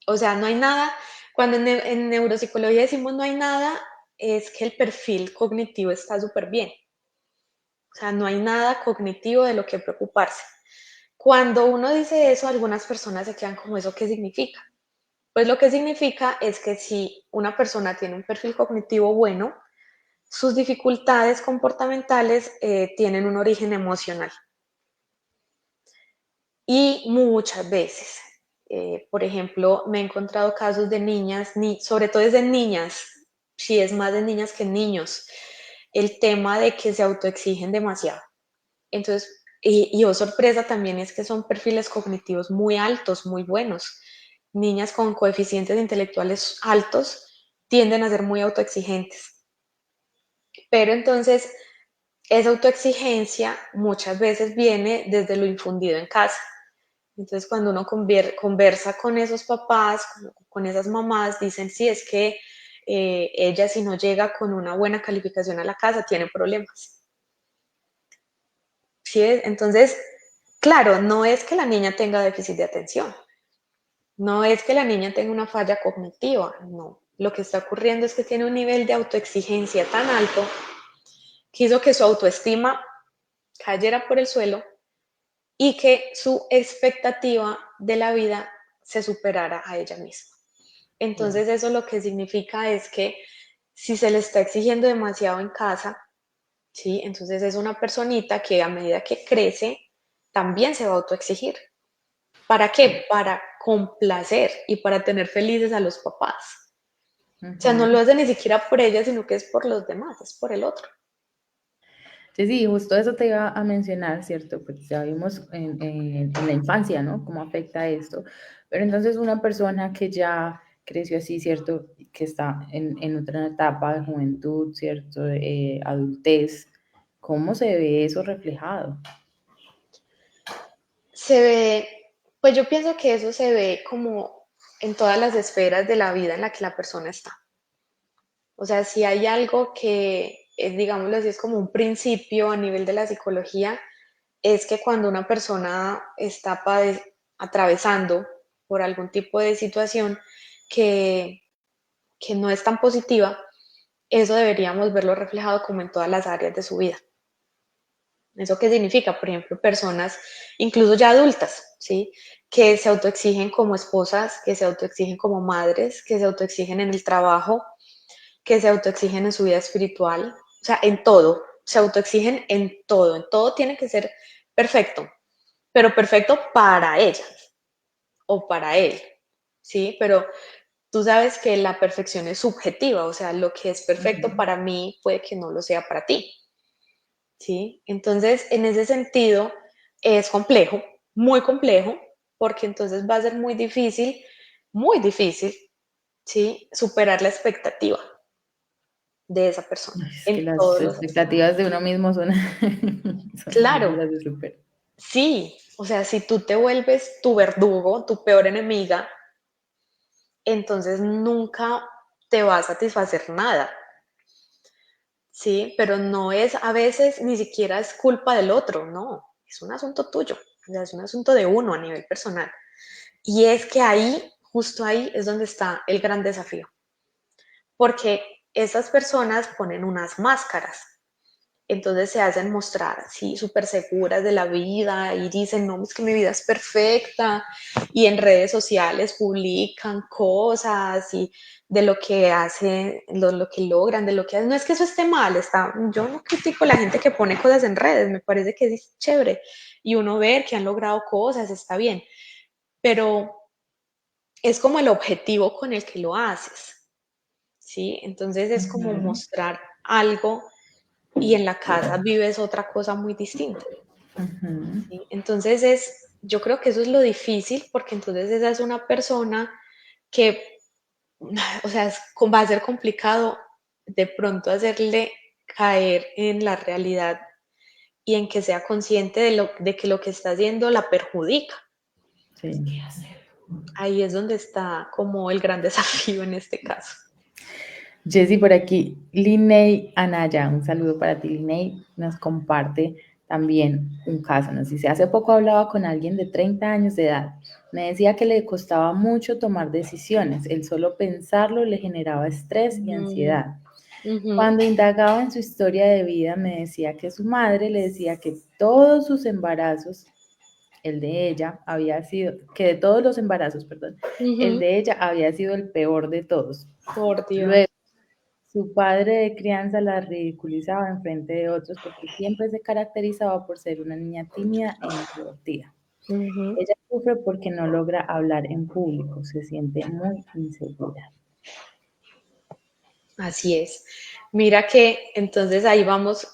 O sea, no hay nada. Cuando en neuropsicología decimos no hay nada, es que el perfil cognitivo está súper bien. O sea, no hay nada cognitivo de lo que preocuparse. Cuando uno dice eso, algunas personas se quedan como, ¿eso qué significa? Pues lo que significa es que si una persona tiene un perfil cognitivo bueno, sus dificultades comportamentales tienen un origen emocional. Y muchas veces, por ejemplo, me he encontrado casos de niñas, sobre todo es de niñas, si es más de niñas que niños, el tema de que se autoexigen demasiado. Entonces, oh sorpresa también es que son perfiles cognitivos muy altos, muy buenos. Niñas con coeficientes intelectuales altos tienden a ser muy autoexigentes. Pero entonces, esa autoexigencia muchas veces viene desde lo infundido en casa. Entonces, cuando uno conversa con esos papás, con esas mamás, dicen, sí, es que ella si no llega con una buena calificación a la casa, tiene problemas. ¿Sí? Entonces, claro, no es que la niña tenga déficit de atención, no es que la niña tenga una falla cognitiva, no. Lo que está ocurriendo es que tiene un nivel de autoexigencia tan alto que hizo que su autoestima cayera por el suelo y que su expectativa de la vida se superara a ella misma.
Wow.
Entonces eso lo que significa es que si se le está exigiendo demasiado en casa, ¿sí? Entonces es una personita que a medida que crece también se va a autoexigir. ¿Para qué? Para complacer y para tener felices a los papás. O sea, no
Ujú.
lo hace ni siquiera por ella, sino que es por los demás, es por el otro.
Sí, sí, justo eso te iba a mencionar, ¿cierto? Pues ya vimos en la infancia, ¿no? Cómo afecta esto. Pero entonces una persona que ya creció así, ¿cierto? Que está en otra etapa de juventud, ¿cierto? Adultez, ¿cómo se ve eso reflejado?
Se ve, pues yo pienso que eso se ve como en todas las esferas de la vida en la que la persona está. O sea, si hay algo que, digámoslo así, es como un principio a nivel de la psicología, es que cuando una persona está atravesando por algún tipo de situación que, que no es tan positiva, eso deberíamos verlo reflejado como en todas las áreas de su vida. ¿Eso qué significa? Por ejemplo, personas, incluso ya adultas, ¿sí? Que se autoexigen como esposas, que se autoexigen como madres, que se autoexigen en el trabajo, que se autoexigen en su vida espiritual, o sea, en todo, se autoexigen en todo tiene que ser perfecto, pero perfecto para ellas o para él, ¿sí? Pero tú sabes que la perfección es subjetiva, o sea, lo que es perfecto
Ujú.
para mí puede que no lo sea para ti, ¿sí? Entonces, en ese sentido, es complejo, muy complejo, porque entonces va a ser muy difícil, ¿sí? Superar la expectativa de esa persona
Ay, es que
en
las
todos los aspectos.
expectativas de uno mismo son, son
Claro,
difíciles de superar.
sí, o sea, si tú te vuelves tu verdugo, tu peor enemiga, entonces nunca te va a satisfacer nada, ¿sí? Pero no es, a veces ni siquiera es culpa del otro, no, es un asunto tuyo, o sea, es un asunto de uno a nivel personal. Y es que ahí, justo ahí, es donde está el gran desafío, porque esas personas ponen unas máscaras. Entonces se hacen mostrar así súper seguras de la vida y dicen, no, es que mi vida es perfecta y en redes sociales publican cosas y de lo que hacen, lo que logran, de lo que hacen. No es que eso esté mal, está, yo no critico a la gente que pone cosas en redes, me parece que es chévere y uno ver que han logrado cosas, está bien, pero es como el objetivo con el que lo haces, ¿sí? Entonces es como
Ujú,
mostrar algo y en la casa vives otra cosa muy distinta.
ujú.
¿Sí? Entonces yo creo que eso es lo difícil porque entonces esa es una persona que, o sea, va a ser complicado de pronto hacerle caer en la realidad y en que sea consciente de que lo que está haciendo la perjudica.
Sí.
Ahí es donde está como el gran desafío en este caso.
Jessy, por aquí, Linney Anaya, un saludo para ti, Linney, nos comparte también un caso. Nos dice, hace poco hablaba con alguien de 30 años de edad. Me decía que le costaba mucho tomar decisiones. El solo pensarlo le generaba estrés y ansiedad. Cuando indagaba en su historia de vida, me decía que su madre le decía que todos sus embarazos, el de ella había sido, que de todos los embarazos, perdón, el de ella había sido el peor de todos.
Por
Luego,
Dios.
su padre de crianza la ridiculizaba en frente de otros porque siempre se caracterizaba por ser una niña tímida e introvertida. Ella sufre porque no logra hablar en público, se siente muy insegura.
Así es. Mira que entonces ahí vamos,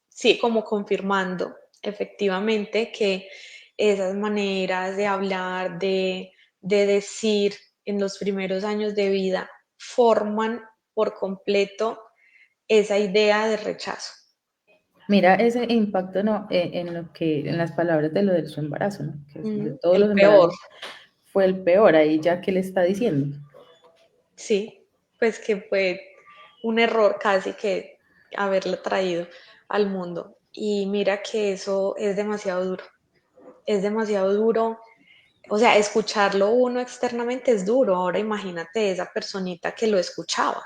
sí, como confirmando efectivamente que esas maneras de hablar, de decir en los primeros años de vida forman por completo esa idea de rechazo.
Mira ese impacto no, en lo que, en las palabras de lo de su embarazo, ¿no? Que de todos
El
los
peor,
embarazos fue el peor, ahí ya que le está diciendo.
sí, pues que fue un error casi que haberla traído al mundo. Y mira que eso es demasiado duro. Es demasiado duro. O sea, escucharlo uno externamente es duro. Ahora imagínate esa personita que lo escuchaba,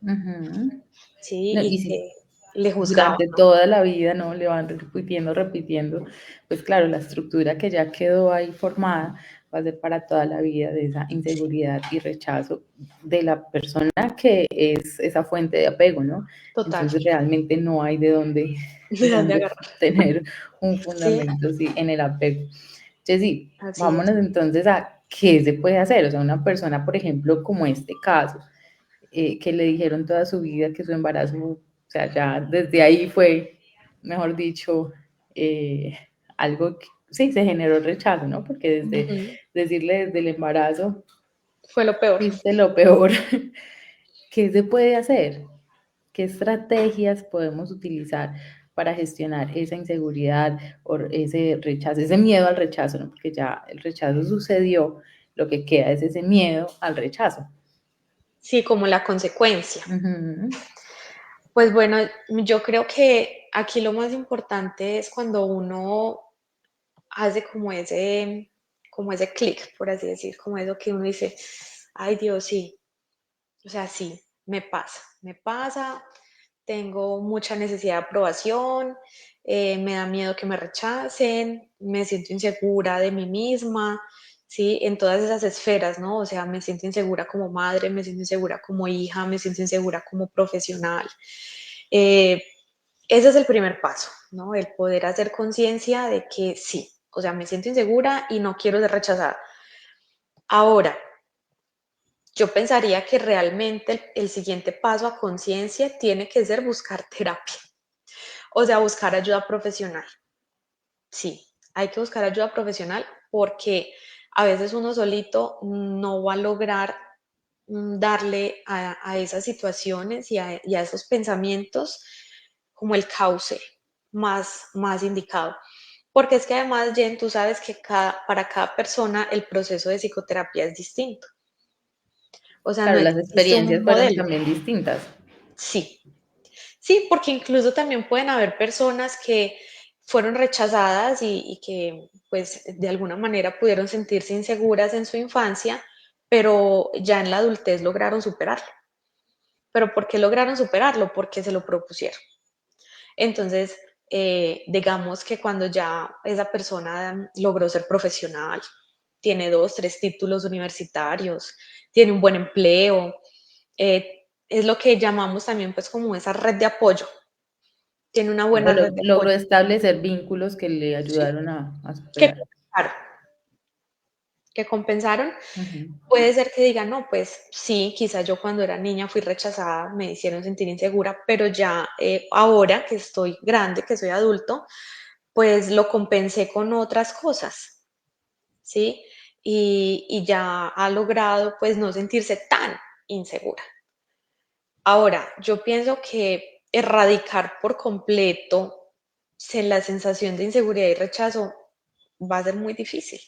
Ujú.
¿sí?
No, y
Y
si
que le juzgaba,
durante
¿no?
toda la vida, ¿no? Le van repitiendo, repitiendo, pues claro, la estructura que ya quedó ahí formada va a ser para toda la vida de esa inseguridad y rechazo de la persona que es esa fuente de apego, ¿no?
Total.
Entonces realmente no hay
¿De dónde
donde
agarrar?
tener un
Sí,
fundamento sí, en el apego. Jessy,
así es.
vámonos entonces a qué se puede hacer. O sea, una persona, por ejemplo, como este caso, que le dijeron toda su vida que su embarazo, o sea, ya desde ahí fue, mejor dicho, algo que sí se generó rechazo, ¿no? Porque desde
Ujú.
decirle desde el embarazo,
Fue lo peor.
fuiste lo peor. ¿Qué se puede hacer? ¿Qué estrategias podemos utilizar para gestionar esa inseguridad o ese rechazo, ese miedo al rechazo, ¿no? Porque ya el rechazo sucedió, lo que queda es ese miedo al rechazo.
Sí, como la consecuencia.
Ujú.
Pues bueno, yo creo que aquí lo más importante es cuando uno hace como ese clic, por así decir, como eso que uno dice, ay Dios, sí, o sea, sí, me pasa, tengo mucha necesidad de aprobación, me da miedo que me rechacen, me siento insegura de mí misma, ¿sí? En todas esas esferas, ¿no? O sea, me siento insegura como madre, me siento insegura como hija, me siento insegura como profesional. Eh, Ese es el primer paso, ¿no? El poder hacer conciencia de que sí, o sea, me siento insegura y no quiero ser rechazada. Ahora, yo pensaría que realmente el siguiente paso a conciencia tiene que ser buscar terapia, o sea, buscar ayuda profesional. Sí, hay que buscar ayuda profesional porque a veces uno solito no va a lograr darle a esas situaciones y a esos pensamientos como el cauce más indicado. Porque es que además, Jen, tú sabes que para cada persona el proceso de psicoterapia es distinto. O sea, no
Claro, las
existe
experiencias
un
fueron
modelo.
también distintas.
Sí, sí, porque incluso también pueden haber personas que fueron rechazadas y que pues de alguna manera pudieron sentirse inseguras en su infancia, pero ya en la adultez lograron superarlo. ¿Pero por qué lograron superarlo? Porque se lo propusieron. Entonces, digamos que cuando ya esa persona logró ser profesional, tiene 2, 3 títulos universitarios, tiene un buen empleo, es lo que llamamos también pues como esa red de apoyo, tiene una buena red de
Logró
apoyo,
establecer vínculos que le
¿sí?
ayudaron a
Que
superar.
compensaron, que compensaron.
Ujú.
Puede ser que digan, no, pues sí, quizás yo cuando era niña fui rechazada, me hicieron sentir insegura, pero ya ahora que estoy grande, que soy adulto, pues lo compensé con otras cosas, ¿sí? y ya ha logrado pues no sentirse tan insegura. Ahora, yo pienso que erradicar por completo la sensación de inseguridad y rechazo va a ser muy difícil,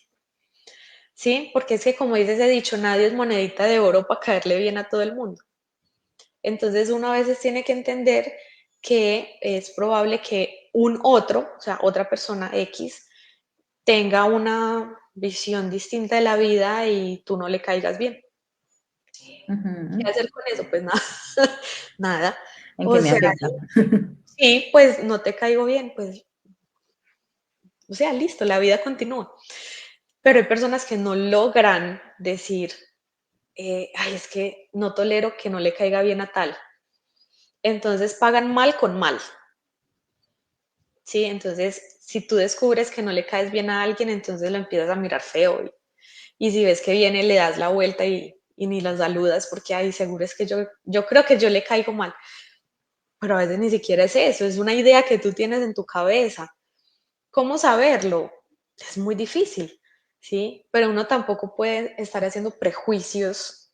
¿sí? Porque es que como dice ese dicho, nadie es monedita de oro para caerle bien a todo el mundo. Entonces uno a veces tiene que entender que es probable que un otro, o sea, otra persona X, tenga una visión distinta de la vida y tú no le caigas bien. ¿Qué
Ujú.
hacer con eso? Pues nada, nada.
¿En qué
O
me
sea,
afecta?
sí, pues no te caigo bien, pues, o sea, listo, la vida continúa. Pero hay personas que no logran decir, ay, es que no tolero que no le caiga bien a tal. Entonces pagan mal con mal. ¿Sí? Entonces, si tú descubres que no le caes bien a alguien, entonces lo empiezas a mirar feo. Y si ves que viene, le das la vuelta y ni las saludas porque, ay, seguro es que yo creo que yo le caigo mal. Pero a veces ni siquiera es eso, es una idea que tú tienes en tu cabeza. ¿Cómo saberlo? Es muy difícil, ¿sí? Pero uno tampoco puede estar haciendo prejuicios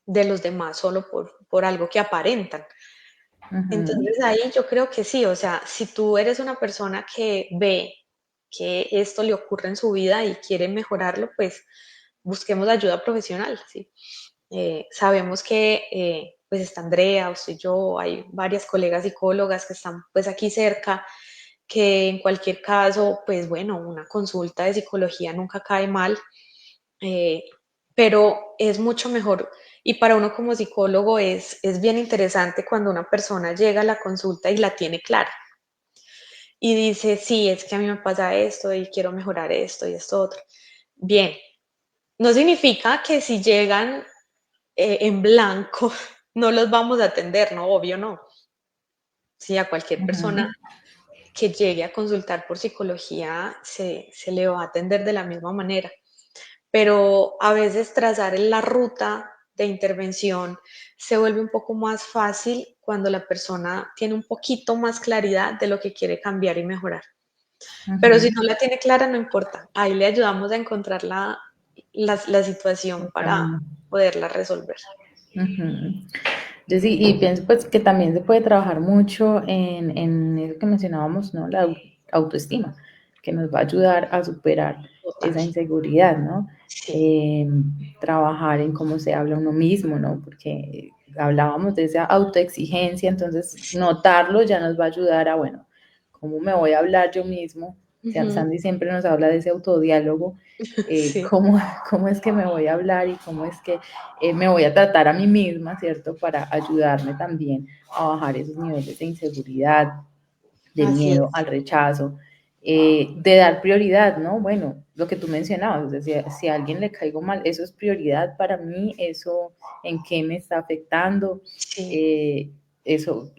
de los demás solo por algo que aparentan.
Ujú.
Entonces ahí yo creo que sí, o sea, si tú eres una persona que ve que esto le ocurre en su vida y quiere mejorarlo, pues busquemos ayuda profesional, ¿sí? Sabemos que pues está Andrea, o estoy yo, hay varias colegas psicólogas que están pues aquí cerca, que en cualquier caso, pues bueno, una consulta de psicología nunca cae mal, eh, pero es mucho mejor y para uno como psicólogo es bien interesante cuando una persona llega a la consulta y la tiene clara y dice, sí, es que a mí me pasa esto y quiero mejorar esto y esto otro. Bien, no significa que si llegan en blanco no los vamos a atender, no, obvio no. Sí, a cualquier persona
Ujú.
que llegue a consultar por psicología se le va a atender de la misma manera. Pero a veces trazar la ruta de intervención se vuelve un poco más fácil cuando la persona tiene un poquito más claridad de lo que quiere cambiar y mejorar. Pero si
Ujú.
no la tiene clara, no importa. Ahí le ayudamos a encontrar la situación
El
para
camino.
poderla resolver.
Ujú. Yo sí, y pienso pues que también se puede trabajar mucho en eso que mencionábamos, ¿no? La autoestima, que nos va a ayudar a superar
Total.
esa inseguridad, ¿no?
Sí.
Eh, Trabajar en cómo se habla uno mismo, ¿no? Porque hablábamos de esa autoexigencia, entonces notarlo ya nos va a ayudar a, bueno, ¿cómo me voy a hablar yo mismo?
Ujú.
Sandy siempre nos habla de ese autodiálogo,
Sí.
cómo es que me voy a hablar y cómo es que me voy a tratar a mí misma, ¿cierto? Para ayudarme también a bajar esos niveles de inseguridad, de
Así
miedo
es.
al rechazo, de dar prioridad, ¿no? Bueno, lo que tú mencionabas, o sea, si a alguien le caigo mal, eso es prioridad para mí, eso en qué me está afectando,
Sí.
eh, eso,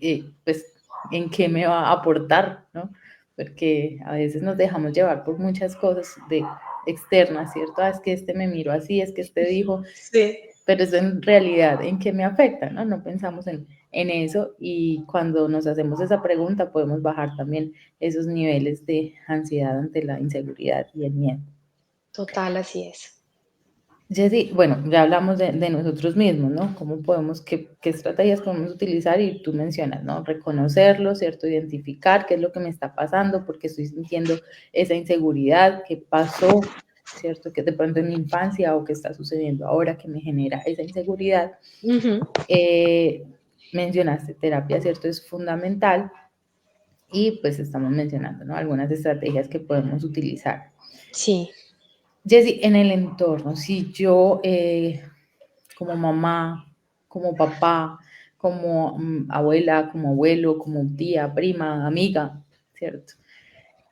pues, en qué me va a aportar, ¿no? Porque a veces nos dejamos llevar por muchas cosas de externas, ¿cierto? Ah, es que este me miró así, es que este dijo,
Sí.
pero eso en realidad, ¿en qué me afecta? ¿No? No pensamos en eso y cuando nos hacemos esa pregunta podemos bajar también esos niveles de ansiedad ante la inseguridad y el miedo.
Total, así es.
Jessy, bueno, ya hablamos de nosotros mismos, ¿no? ¿Cómo podemos, qué estrategias podemos utilizar? Y tú mencionas, ¿no? Reconocerlo, ¿cierto? Identificar qué es lo que me está pasando, porque estoy sintiendo esa inseguridad, qué pasó, ¿cierto? Que de pronto en mi infancia o qué está sucediendo ahora que me genera esa inseguridad.
Ujú.
Eh, Mencionaste terapia, ¿cierto? Es fundamental y pues estamos mencionando, ¿no? Algunas estrategias que podemos utilizar.
Sí.
Jessy, en el entorno, si yo como mamá, como papá, como abuela, como abuelo, como tía, prima, amiga, ¿cierto?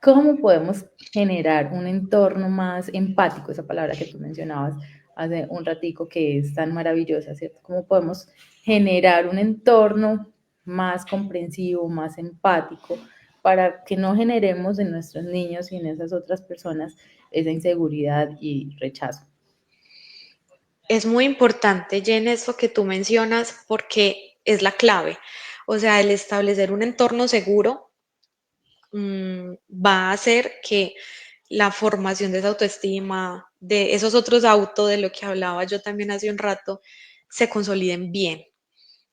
¿Cómo podemos generar un entorno más empático? Esa palabra que tú mencionabas hace un ratico que es tan maravillosa, ¿cierto? ¿Cómo podemos generar un entorno más comprensivo, más empático, para que no generemos en nuestros niños y en esas otras personas esa inseguridad y rechazo?
Es muy importante, Jen, esto que tú mencionas porque es la clave. O sea, el establecer un entorno seguro va a hacer que la formación de esa autoestima, de esos otros autos de lo que hablaba yo también hace un rato, se consoliden bien.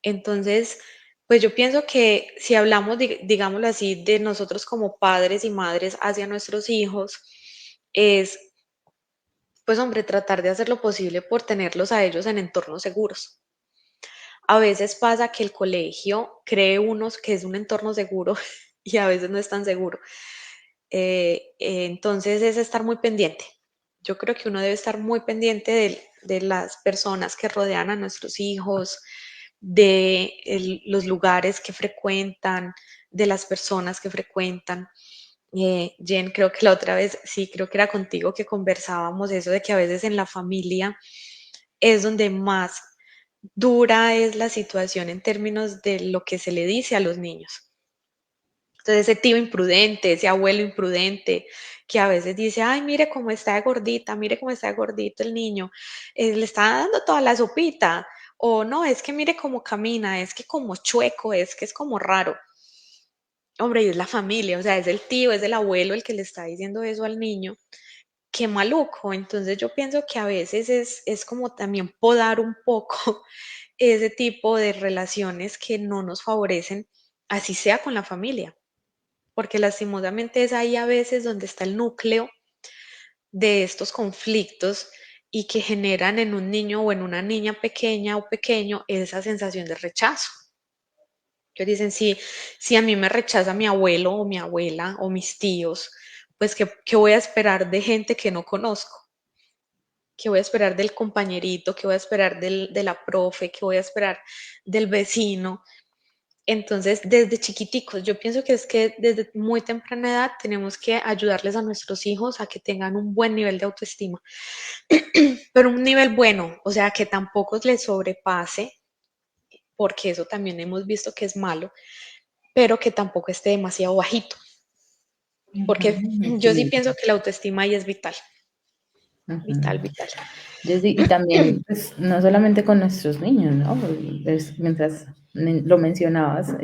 Entonces, pues yo pienso que si hablamos, digámoslo así, de nosotros como padres y madres hacia nuestros hijos, es, pues hombre, tratar de hacer lo posible por tenerlos a ellos en entornos seguros. A veces pasa que el colegio cree unos que es un entorno seguro y a veces no es tan seguro. Entonces es estar muy pendiente. Yo creo que uno debe estar muy pendiente de las personas que rodean a nuestros hijos, de los lugares que frecuentan, de las personas que frecuentan. Jen, creo que la otra vez, sí, creo que era contigo que conversábamos eso de que a veces en la familia es donde más dura es la situación en términos de lo que se le dice a los niños. Entonces ese tío imprudente, ese abuelo imprudente, que a veces dice, ay, mire cómo está de gordita, mire cómo está de gordito el niño, le está dando toda la sopita, o no, es que mire cómo camina, es que como chueco, es que es como raro. Hombre, y es la familia, o sea, es el tío, es el abuelo el que le está diciendo eso al niño. Qué maluco. Entonces yo pienso que a veces es como también podar un poco ese tipo de relaciones que no nos favorecen, así sea con la familia, porque lastimosamente es ahí a veces donde está el núcleo de estos conflictos y que generan en un niño o en una niña pequeña o pequeño esa sensación de rechazo. Ellos dicen, si a mí me rechaza mi abuelo o mi abuela o mis tíos, pues ¿qué voy a esperar de gente que no conozco? ¿Qué voy a esperar del compañerito? ¿Qué voy a esperar de la profe? ¿Qué voy a esperar del vecino? Entonces, desde chiquiticos, yo pienso que es que desde muy temprana edad tenemos que ayudarles a nuestros hijos a que tengan un buen nivel de autoestima, pero un nivel bueno, o sea, que tampoco les sobrepase, porque eso también hemos visto que es malo, pero que tampoco esté demasiado bajito, porque
Ujú,
yo sí
sí.
pienso que la autoestima ahí es vital,
Ujú.
vital, vital.
Yo sí, y también, pues, no solamente con nuestros niños, ¿no? Mientras lo mencionabas,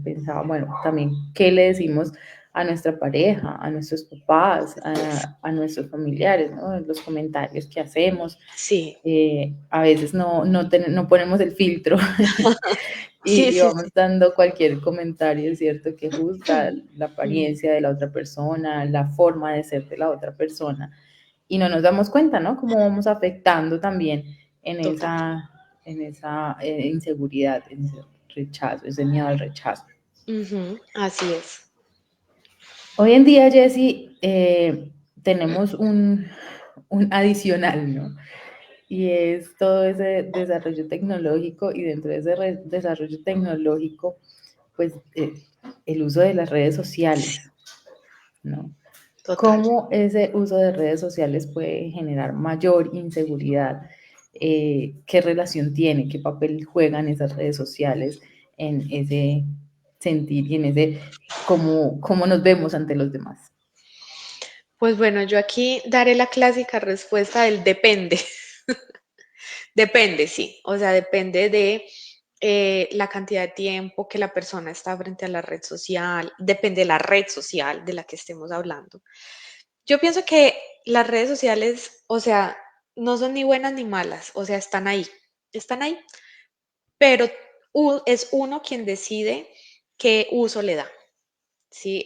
pensaba, bueno, también, ¿qué le decimos a nuestra pareja, a nuestros papás, a nuestros familiares, ¿no? Los comentarios que hacemos.
Sí,
A veces no ponemos el filtro
sí,
y
sí,
vamos
sí.
dando cualquier comentario, ¿cierto? Que juzga la
Mm,
apariencia de la otra persona, la forma de ser de la otra persona y no nos damos cuenta, ¿no? Cómo vamos afectando también en
total.
esa inseguridad, en ese rechazo, ese miedo al rechazo.
Ujú, así es.
Hoy en día, Jessy, tenemos un adicional, ¿no? Y es todo ese desarrollo tecnológico y dentro de ese desarrollo tecnológico, pues el uso de las redes sociales, ¿no?
Total.
¿Cómo ese uso de redes sociales puede generar mayor inseguridad? ¿Qué relación tiene? ¿Qué papel juegan esas redes sociales en ese sentir y en ese cómo nos vemos ante los demás?
Pues bueno, yo aquí daré la clásica respuesta del depende. Depende, sí. O sea, depende de la cantidad de tiempo que la persona está frente a la red social, depende de la red social de la que estemos hablando. Yo pienso que las redes sociales, o sea, no son ni buenas ni malas, o sea, están ahí, pero es uno quien decide qué uso le da. Sí,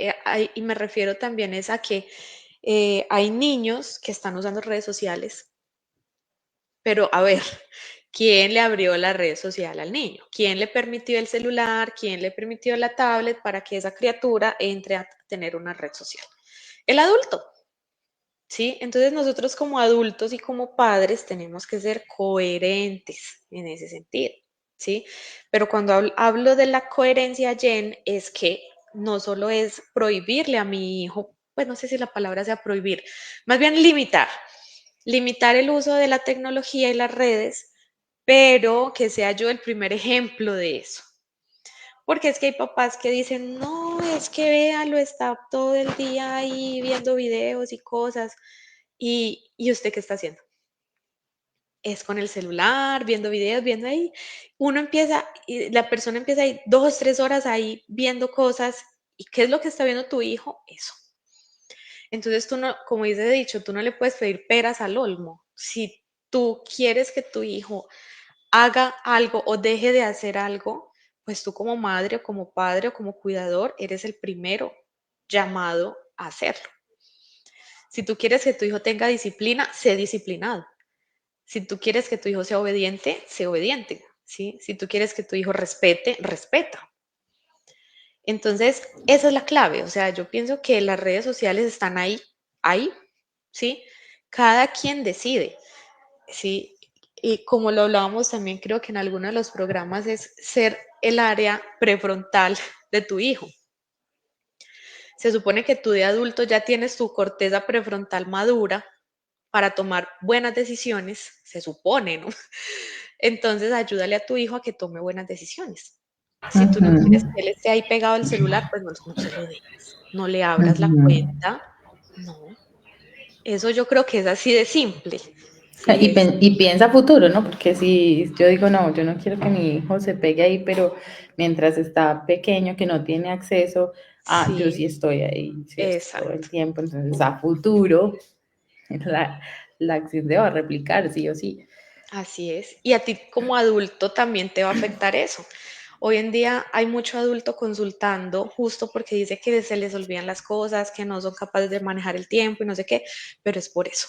y me refiero también es a que hay niños que están usando redes sociales, pero a ver, ¿quién le abrió la red social al niño? ¿Quién le permitió el celular? ¿Quién le permitió la tablet para que esa criatura entre a tener una red social? El adulto, ¿sí? Entonces nosotros como adultos y como padres tenemos que ser coherentes en ese sentido, ¿sí? Pero cuando hablo de la coherencia, Jen, es que no solo es prohibirle a mi hijo, pues no sé si la palabra sea prohibir, más bien limitar el uso de la tecnología y las redes, pero que sea yo el primer ejemplo de eso. Porque es que hay papás que dicen, no, es que véalo, está todo el día ahí viendo videos y cosas. ¿Y usted qué está haciendo? Es con el celular, viendo videos, viendo ahí. Uno empieza, y la persona empieza ahí 2, 3 horas ahí viendo cosas. ¿Y qué es lo que está viendo tu hijo? Eso. Entonces tú no, como dice dicho, tú no le puedes pedir peras al olmo. Si tú quieres que tu hijo haga algo o deje de hacer algo, pues tú como madre o como padre o como cuidador eres el primero llamado a hacerlo. Si tú quieres que tu hijo tenga disciplina, sé disciplinado. Si tú quieres que tu hijo sea obediente, sé obediente. ¿Sí? Si tú quieres que tu hijo respete, respeta. Entonces, esa es la clave. O sea, yo pienso que las redes sociales están ahí, ¿sí? Cada quien decide, ¿sí? Y como lo hablábamos también, creo que en alguno de los programas es ser el área prefrontal de tu hijo. Se supone que tú de adulto ya tienes tu corteza prefrontal madura para tomar buenas decisiones, se supone, ¿no? Entonces, ayúdale a tu hijo a que tome buenas decisiones. Si tú no quieres
Ujú,
que él esté ahí pegado al celular, pues no se lo dejes, no le abras la
ujú.
cuenta, no. Eso yo creo que es así de simple. Sí, es.
Y piensa futuro, ¿no? Porque si yo digo, no, yo no quiero que mi hijo se pegue ahí, pero mientras está pequeño, que no tiene acceso, yo
Sí,
sí estoy ahí, ¿cierto? Todo el
exacto.
tiempo. Entonces, a futuro, la, la acción se va a replicar, sí o sí.
Así es. Y a ti como adulto también te va a afectar eso. Hoy en día hay mucho adulto consultando justo porque dice que se les olvidan las cosas, que no son capaces de manejar el tiempo y no sé qué, pero es por eso.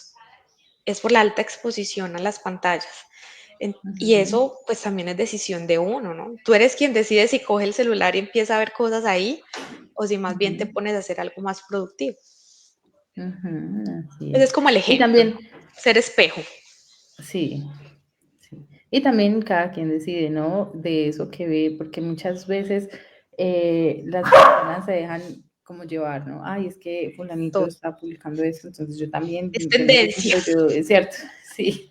Es por la alta exposición a las pantallas. Y
Ujú,
eso pues también es decisión de uno, ¿no? Tú eres quien decide si coge el celular y empieza a ver cosas ahí o si más bien te
ujú,
pones a hacer algo más productivo.
ujú, así
Ese
es.
es como el
Y
ejemplo, ¿no?
también,
Ser espejo.
sí, sí. Y también cada quien decide, ¿no? De eso que ve, porque muchas veces las personas se dejan como llevar, ¿no? Ay, es que fulanito
Todo.
está publicando eso, entonces yo también,
Es
yo
tendencia.
necesito, yo, es cierto, sí.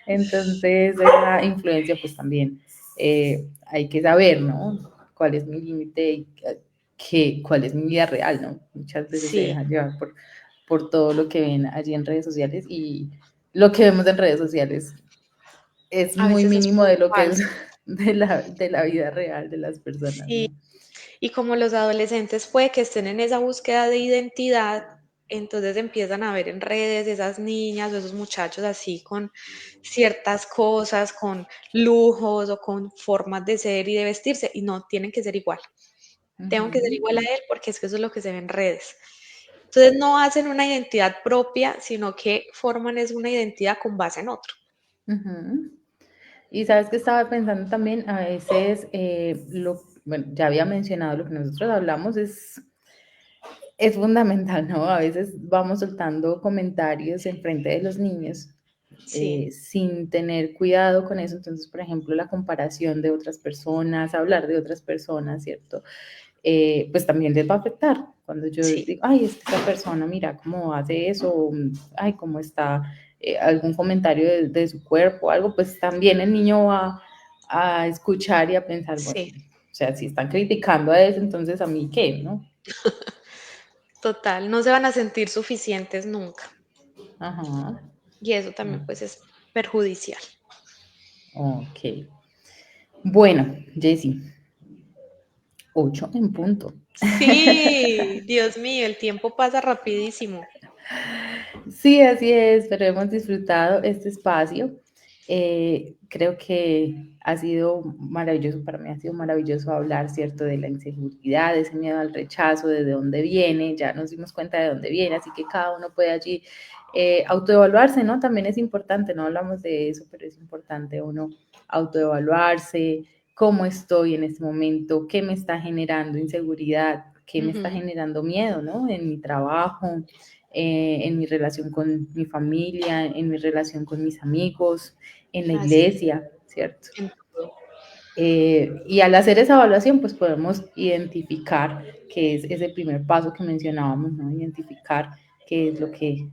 Entonces, esa influencia, pues también hay que saber, ¿no? Cuál es mi límite y cuál es mi vida real, ¿no? Muchas veces se
Sí,
dejan llevar por todo lo que ven allí en redes sociales y lo que vemos en redes sociales es
a
muy
veces es
mínimo
muy
de lo que es
falso.
de la vida real de las personas,
Sí,
¿no?
y como los adolescentes puede que estén en esa búsqueda de identidad, entonces empiezan a ver en redes esas niñas o esos muchachos así con ciertas cosas, con lujos o con formas de ser y de vestirse, y no tienen que ser igual. Tengo que ser
Ujú,
igual a él porque es que eso es lo que se ve en redes. Entonces no hacen una identidad propia, sino que forman es una identidad con base en otro.
ujú. Y sabes que estaba pensando también, a veces, bueno, ya había mencionado lo que nosotros hablamos, es fundamental, ¿no? A veces vamos soltando comentarios en frente de los niños
Sí,
sin tener cuidado con eso. Entonces, por ejemplo, la comparación de otras personas, hablar de otras personas, ¿cierto? Pues también les va a afectar. Cuando yo
sí,
digo, ay, es que esta persona, mira cómo hace eso, o, ay, cómo está, algún comentario de su cuerpo, algo, pues también el niño va a escuchar y a pensar, bueno,
sí,
o sea, si están criticando a eso, entonces a mí qué, ¿no?
total. No se van a sentir suficientes nunca.
Ajá,
Y eso también pues es perjudicial.
ok. Bueno, Jessy, 8 en punto.
Sí, Dios mío, el tiempo pasa rapidísimo.
Sí, así es, pero hemos disfrutado este espacio. Creo que ha sido maravilloso, para mí ha sido maravilloso hablar, ¿cierto?, de la inseguridad, de ese miedo al rechazo, de dónde viene, ya nos dimos cuenta de dónde viene, así que cada uno puede allí autoevaluarse, ¿no? También es importante, no hablamos de eso, pero es importante uno autoevaluarse, cómo estoy en este momento, qué me está generando inseguridad, qué me está
Ujú,
generando miedo, ¿no? En mi trabajo, en mi relación con mi familia, en mi relación con mis amigos, en la
así es,
iglesia, ¿cierto?
en todo.
Y al hacer esa evaluación, pues podemos identificar, que es ese primer paso que mencionábamos, ¿no? Identificar qué es lo que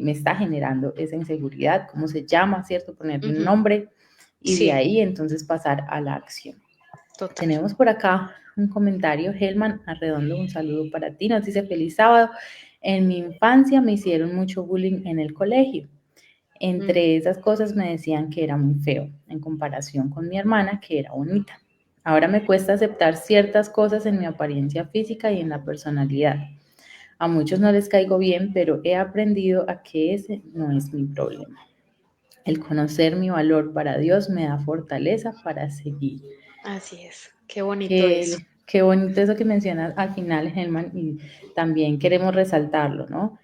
me está generando esa inseguridad, cómo se llama, ¿cierto? Ponerle un
Ujú,
nombre y de
sí,
ahí entonces pasar a la acción.
total.
Tenemos por acá un comentario, Helman Arredondo, un saludo para ti, nos dice feliz sábado. En mi infancia me hicieron mucho bullying en el colegio.
Mm,
Entre esas cosas me decían que era muy feo en comparación con mi hermana, que era bonita. Ahora me cuesta aceptar ciertas cosas en mi apariencia física y en la personalidad. A muchos no les caigo bien, pero he aprendido a que ese no es mi problema. El conocer mi valor para Dios me da fortaleza para seguir.
Así es, qué bonito eso.
Qué bonito eso que mencionas al final, Helman, y también queremos resaltarlo, ¿no?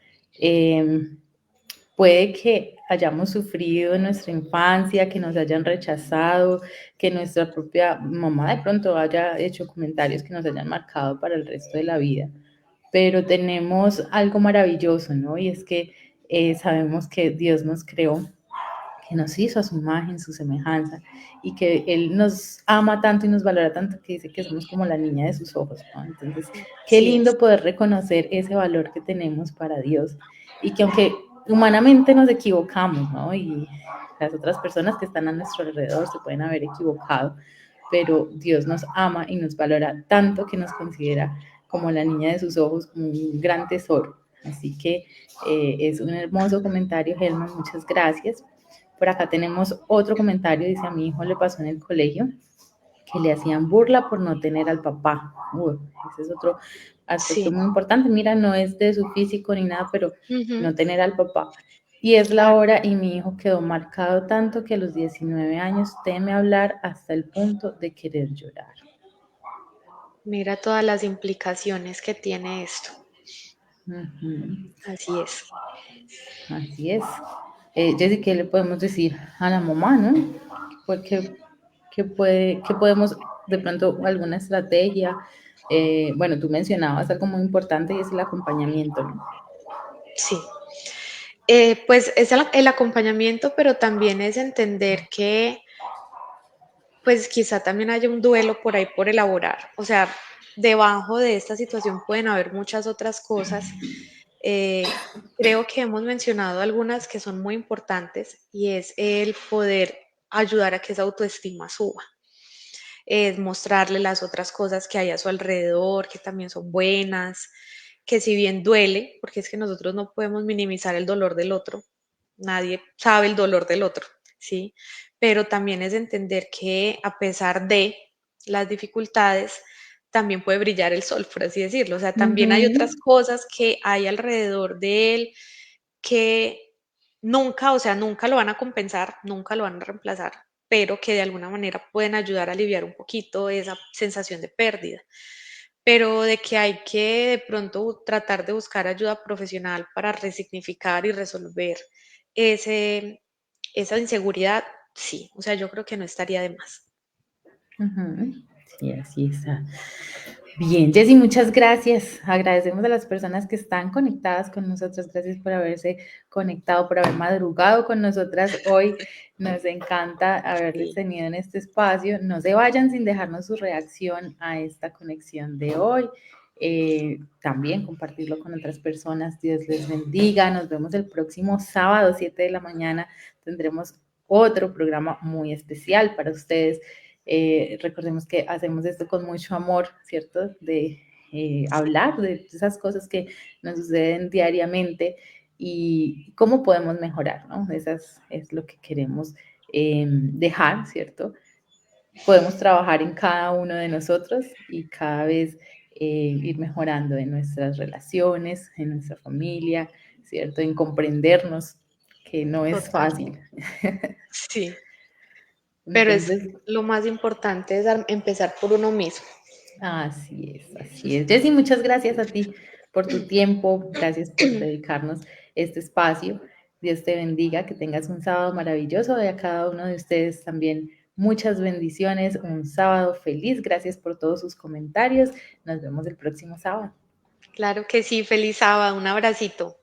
Puede que hayamos sufrido en nuestra infancia, que nos hayan rechazado, que nuestra propia mamá de pronto haya hecho comentarios que nos hayan marcado para el resto de la vida, pero tenemos algo maravilloso, ¿no? Y es que sabemos que Dios nos creó, que nos hizo a su imagen, su semejanza, y que Él nos ama tanto y nos valora tanto que dice que somos como la niña de sus ojos, ¿no? Entonces, qué
Así es.
lindo poder reconocer ese valor que tenemos para Dios y que aunque humanamente nos equivocamos, ¿no? Y las otras personas que están a nuestro alrededor se pueden haber equivocado, pero Dios nos ama y nos valora tanto que nos considera como la niña de sus ojos, como un gran tesoro. Así que es un hermoso comentario, Helman, muchas gracias. Por acá tenemos otro comentario, dice: a mi hijo le pasó en el colegio que le hacían burla por no tener al papá. Ese es otro aspecto
Sí.
muy importante. Mira, no es de su físico ni nada, pero
Ujú,
no tener al papá. Y es la
claro.
hora y mi hijo quedó marcado tanto que a los 19 años teme hablar hasta el punto de querer llorar.
Mira todas las implicaciones que tiene esto.
Ujú.
Así es.
Así es. Jessy, ¿qué le podemos decir a la mamá, no? ¿Qué podemos, de pronto, alguna estrategia? Bueno, tú mencionabas algo muy importante y es el acompañamiento, ¿no?
Sí. Pues es el acompañamiento, pero también es entender que pues quizá también haya un duelo por ahí por elaborar. O sea, debajo de esta situación pueden haber muchas otras cosas. Creo que hemos mencionado algunas que son muy importantes y es el poder ayudar a que esa autoestima suba. Es mostrarle las otras cosas que hay a su alrededor, que también son buenas, que si bien duele, porque es que nosotros no podemos minimizar el dolor del otro, nadie sabe el dolor del otro, ¿sí? Pero también es entender que a pesar de las dificultades, también puede brillar el sol, por así decirlo. O sea, también hay otras
Ujú.
cosas que hay alrededor de él que nunca, o sea, nunca lo van a compensar, nunca lo van a reemplazar, pero que de alguna manera pueden ayudar a aliviar un poquito esa sensación de pérdida. Pero de que hay que de pronto tratar de buscar ayuda profesional para resignificar y resolver ese, esa inseguridad, sí, o sea, yo creo que no estaría de más.
Ujú. Sí, así está. Bien, Jessy, muchas gracias. Agradecemos a las personas que están conectadas con nosotros. Gracias por haberse conectado, por haber madrugado con nosotras hoy. Nos encanta haberles
Sí,
tenido en este espacio. No se vayan sin dejarnos su reacción a esta conexión de hoy. También compartirlo con otras personas. Dios les bendiga. Nos vemos el próximo sábado, 7 de la mañana. Tendremos otro programa muy especial para ustedes. Recordemos que hacemos esto con mucho amor, ¿cierto? De hablar de esas cosas que nos suceden diariamente y cómo podemos mejorar, ¿no? Esas es lo que queremos dejar, ¿cierto? Podemos trabajar en cada uno de nosotros y cada vez ir mejorando en nuestras relaciones, en nuestra familia, ¿cierto? En comprendernos, que no es fácil.
totalmente. Sí, pero es
Entonces,
lo más importante es empezar por uno mismo.
así es, así es. Jessy, muchas gracias a ti por tu tiempo, gracias por dedicarnos este espacio. Dios te bendiga, que tengas un sábado maravilloso y a cada uno de ustedes también muchas bendiciones, un sábado feliz. Gracias por todos sus comentarios. Nos vemos el próximo sábado.
Claro que sí, feliz sábado, un abracito.